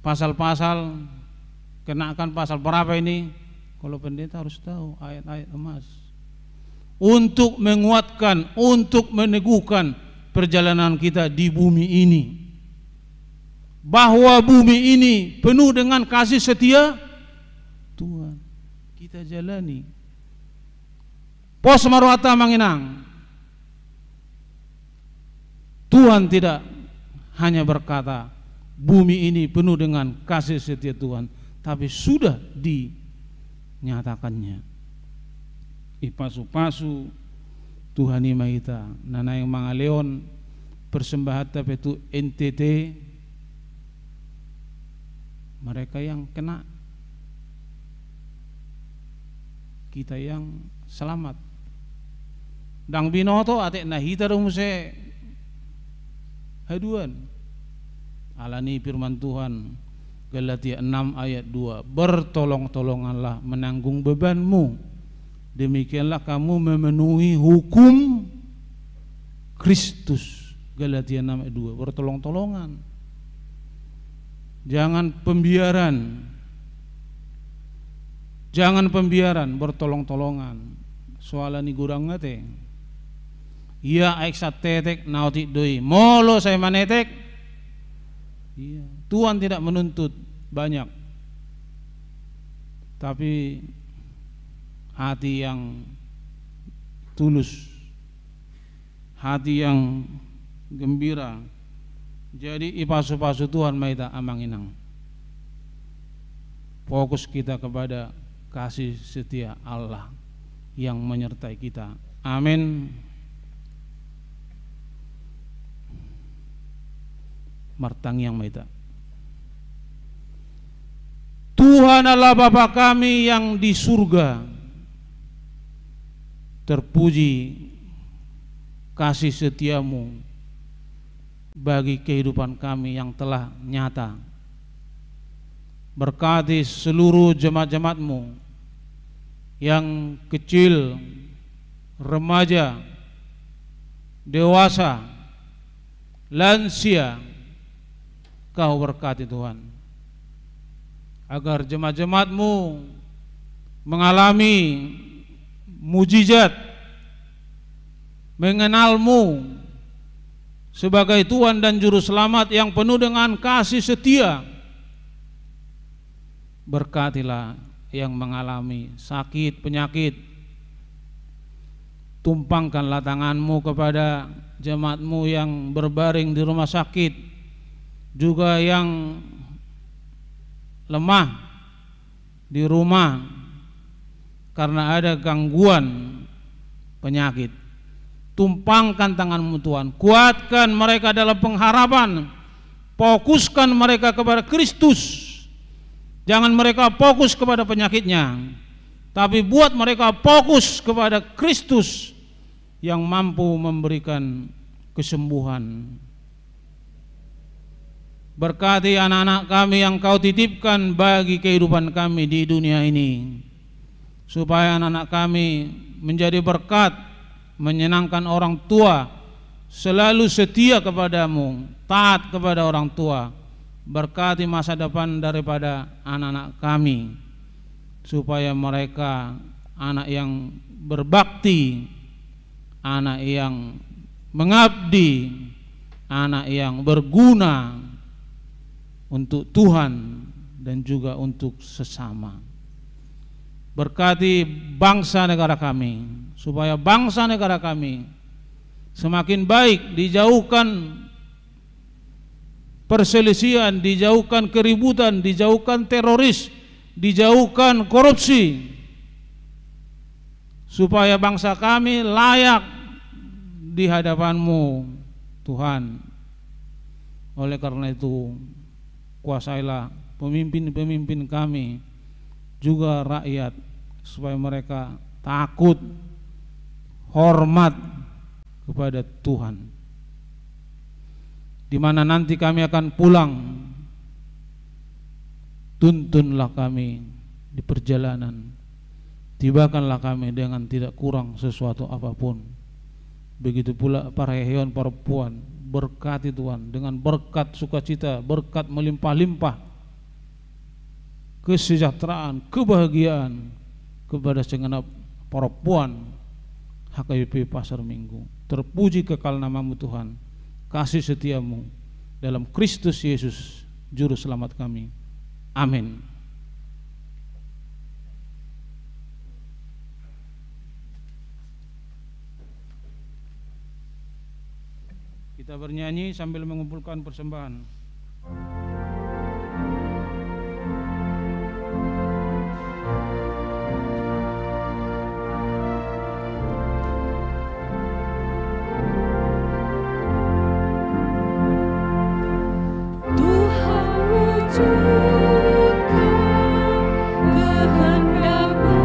pasal-pasal, kenakan pasal berapa ini, kalau pendeta harus tahu ayat-ayat emas untuk menguatkan, untuk meneguhkan perjalanan kita di bumi ini, bahwa bumi ini penuh dengan kasih setia Tuhan. Kita jalani pos marwata manginang. Tuhan tidak hanya berkata bumi ini penuh dengan kasih setia Tuhan, tapi sudah dinyatakannya. Ipasu-pasu Tuhan imaita nana yang mangaleon persembahan tapi itu NTT, mereka yang kena, kita yang selamat. Dang binoto atik nahita rumuse haduan Alani firman Tuhan Galatia 6 ayat 2, bertolong-tolonganlah menanggung bebanmu, demikianlah kamu memenuhi hukum Kristus. Galatia 6 ayat 2, bertolong-tolongan. Jangan pembiaran, bertolong-tolongan. Soalani gurang ngate. Iya aiksat tetek nautik doi, molo saya manetek. Iya, Tuhan tidak menuntut banyak, tapi hati yang tulus, hati yang gembira. Jadi ipasu-pasu Tuhan maita amanginang. Fokus kita kepada kasih setia Allah yang menyertai kita. Amin. Martang yang maita. Tuhan Allah Bapa kami yang di surga, terpuji kasih setiamu bagi kehidupan kami yang telah nyata. Berkati seluruh jemaat-jemaatmu yang kecil, remaja, dewasa, lansia, Kau berkati Tuhan, agar jemaat-jemaatmu mengalami mujizat, mengenalmu sebagai Tuhan dan Juru Selamat yang penuh dengan kasih setia. Berkatilah yang mengalami sakit, penyakit. Tumpangkanlah tanganmu kepada jemaatmu yang berbaring di rumah sakit, juga yang lemah di rumah karena ada gangguan penyakit. Tumpangkan tanganmu Tuhan, kuatkan mereka dalam pengharapan, fokuskan mereka kepada Kristus. Jangan mereka fokus kepada penyakitnya, tapi buat mereka fokus kepada Kristus yang mampu memberikan kesembuhan. Berkati anak-anak kami yang Kau titipkan bagi kehidupan kami di dunia ini, supaya anak-anak kami menjadi berkat, menyenangkan orang tua, selalu setia kepadamu, taat kepada orang tua. Berkati masa depan daripada anak-anak kami, supaya mereka anak yang berbakti, anak yang mengabdi, anak yang berguna untuk Tuhan dan juga untuk sesama. Berkati bangsa negara kami, supaya bangsa negara kami semakin baik, dijauhkan perselisihan, dijauhkan keributan, dijauhkan teroris, dijauhkan korupsi, supaya bangsa kami layak di hadapan-Mu Tuhan. Oleh karena itu, kuasailah pemimpin-pemimpin kami, juga rakyat, supaya mereka takut, hormat kepada Tuhan. Di mana nanti kami akan pulang, tuntunlah kami di perjalanan, tibakanlah kami dengan tidak kurang sesuatu apapun. Begitu pula para hewan, para puan, berkati Tuhan dengan berkat sukacita, berkat melimpah-limpah, kesejahteraan, kebahagiaan kepada segenap para puan HKBP Pasar Minggu. Terpuji kekal nama-Mu Tuhan, kasih setiamu dalam Kristus Yesus Juru Selamat kami. Amin. Kita bernyanyi sambil mengumpulkan persembahan. Tuhan wujudkan kehendak-Mu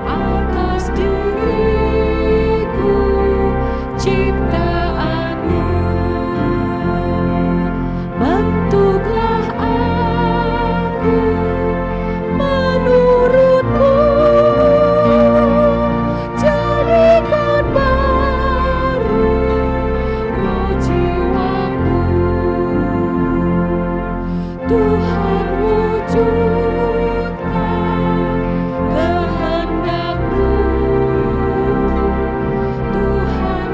atas diriku, ciptaan-Mu. Tuhan wujudkan kehendak-Mu, Tuhan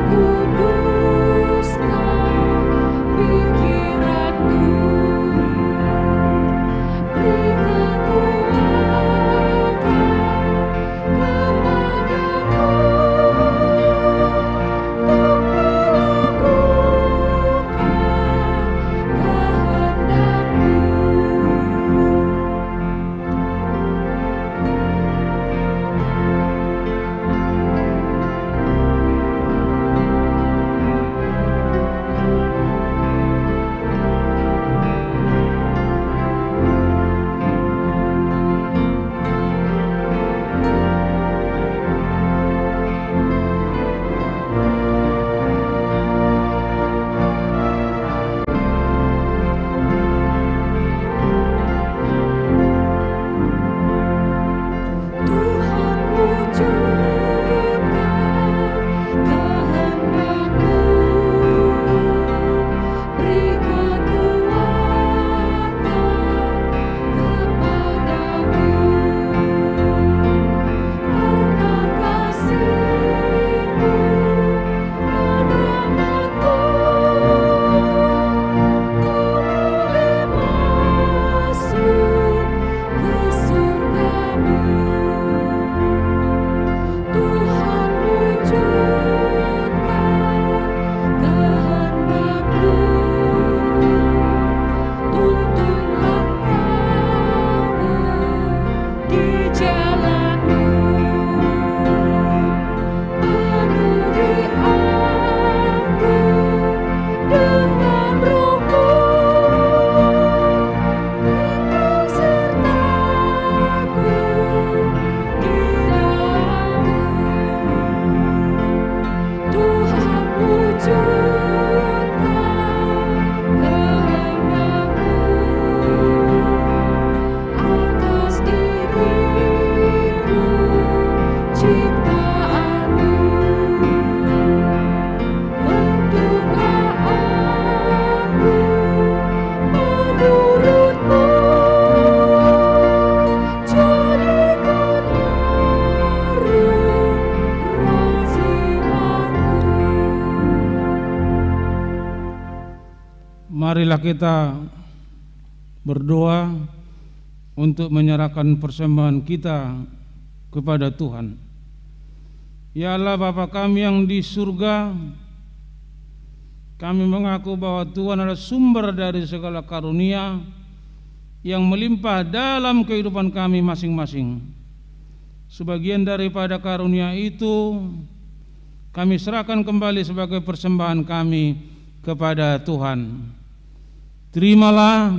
kuduskan pikiranku, beri kekuatan kepadaku untuk marilah kita berdoa untuk menyerahkan persembahan kita kepada Tuhan. Ya Allah Bapa kami yang di surga, kami mengaku bahwa Tuhan adalah sumber dari segala karunia yang melimpah dalam kehidupan kami masing-masing. Sebagian daripada karunia itu kami serahkan kembali sebagai persembahan kami kepada Tuhan. Terimalah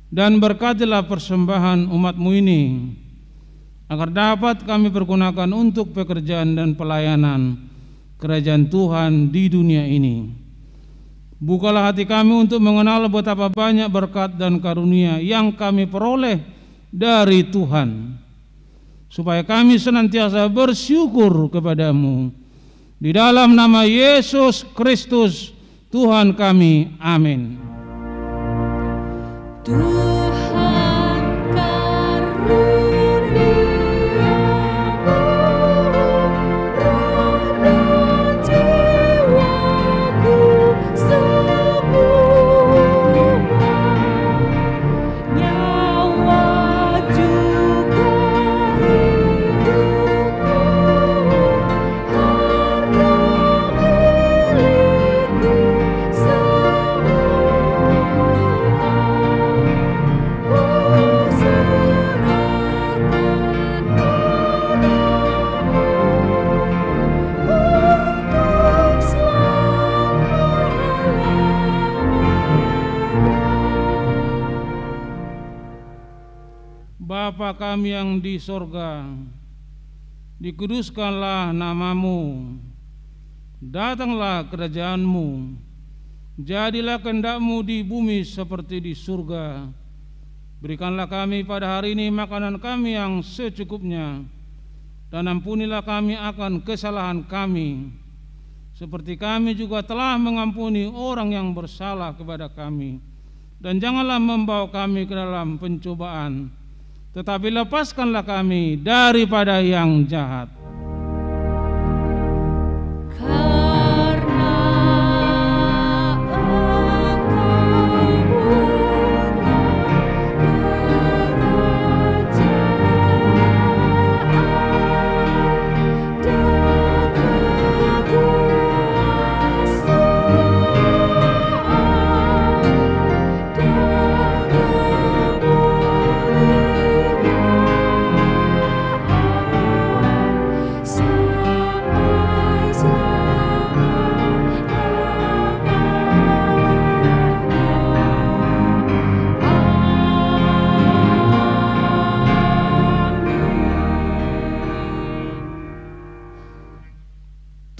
dan berkatilah persembahan umat-Mu ini, agar dapat kami pergunakan untuk pekerjaan dan pelayanan kerajaan Tuhan di dunia ini. Bukalah hati kami untuk mengenal betapa banyak berkat dan karunia yang kami peroleh dari Tuhan, supaya kami senantiasa bersyukur kepada-Mu. Di dalam nama Yesus Kristus Tuhan kami, amin. Tuhan karuniamu roh dan jiwaku semua, nyawa juga hidupku, harta milikku semua. Bapa kami yang di sorga, dikuduskanlah nama-Mu, datanglah kerajaan-Mu, jadilah kehendak-Mu di bumi seperti di surga. Berikanlah kami pada hari ini makanan kami yang secukupnya, dan ampunilah kami akan kesalahan kami, seperti kami juga telah mengampuni orang yang bersalah kepada kami. dan janganlah membawa kami ke dalam pencobaan, tetapi lepaskanlah kami daripada yang jahat.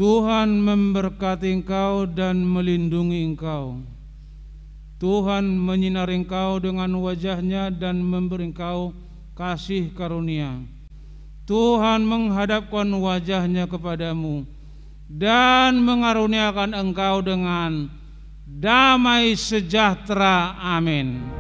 Tuhan memberkati engkau dan melindungi engkau. Tuhan menyinari engkau dengan wajah-Nya dan memberi engkau kasih karunia. Tuhan menghadapkan wajah-Nya kepadamu dan mengaruniakan engkau dengan damai sejahtera. Amin.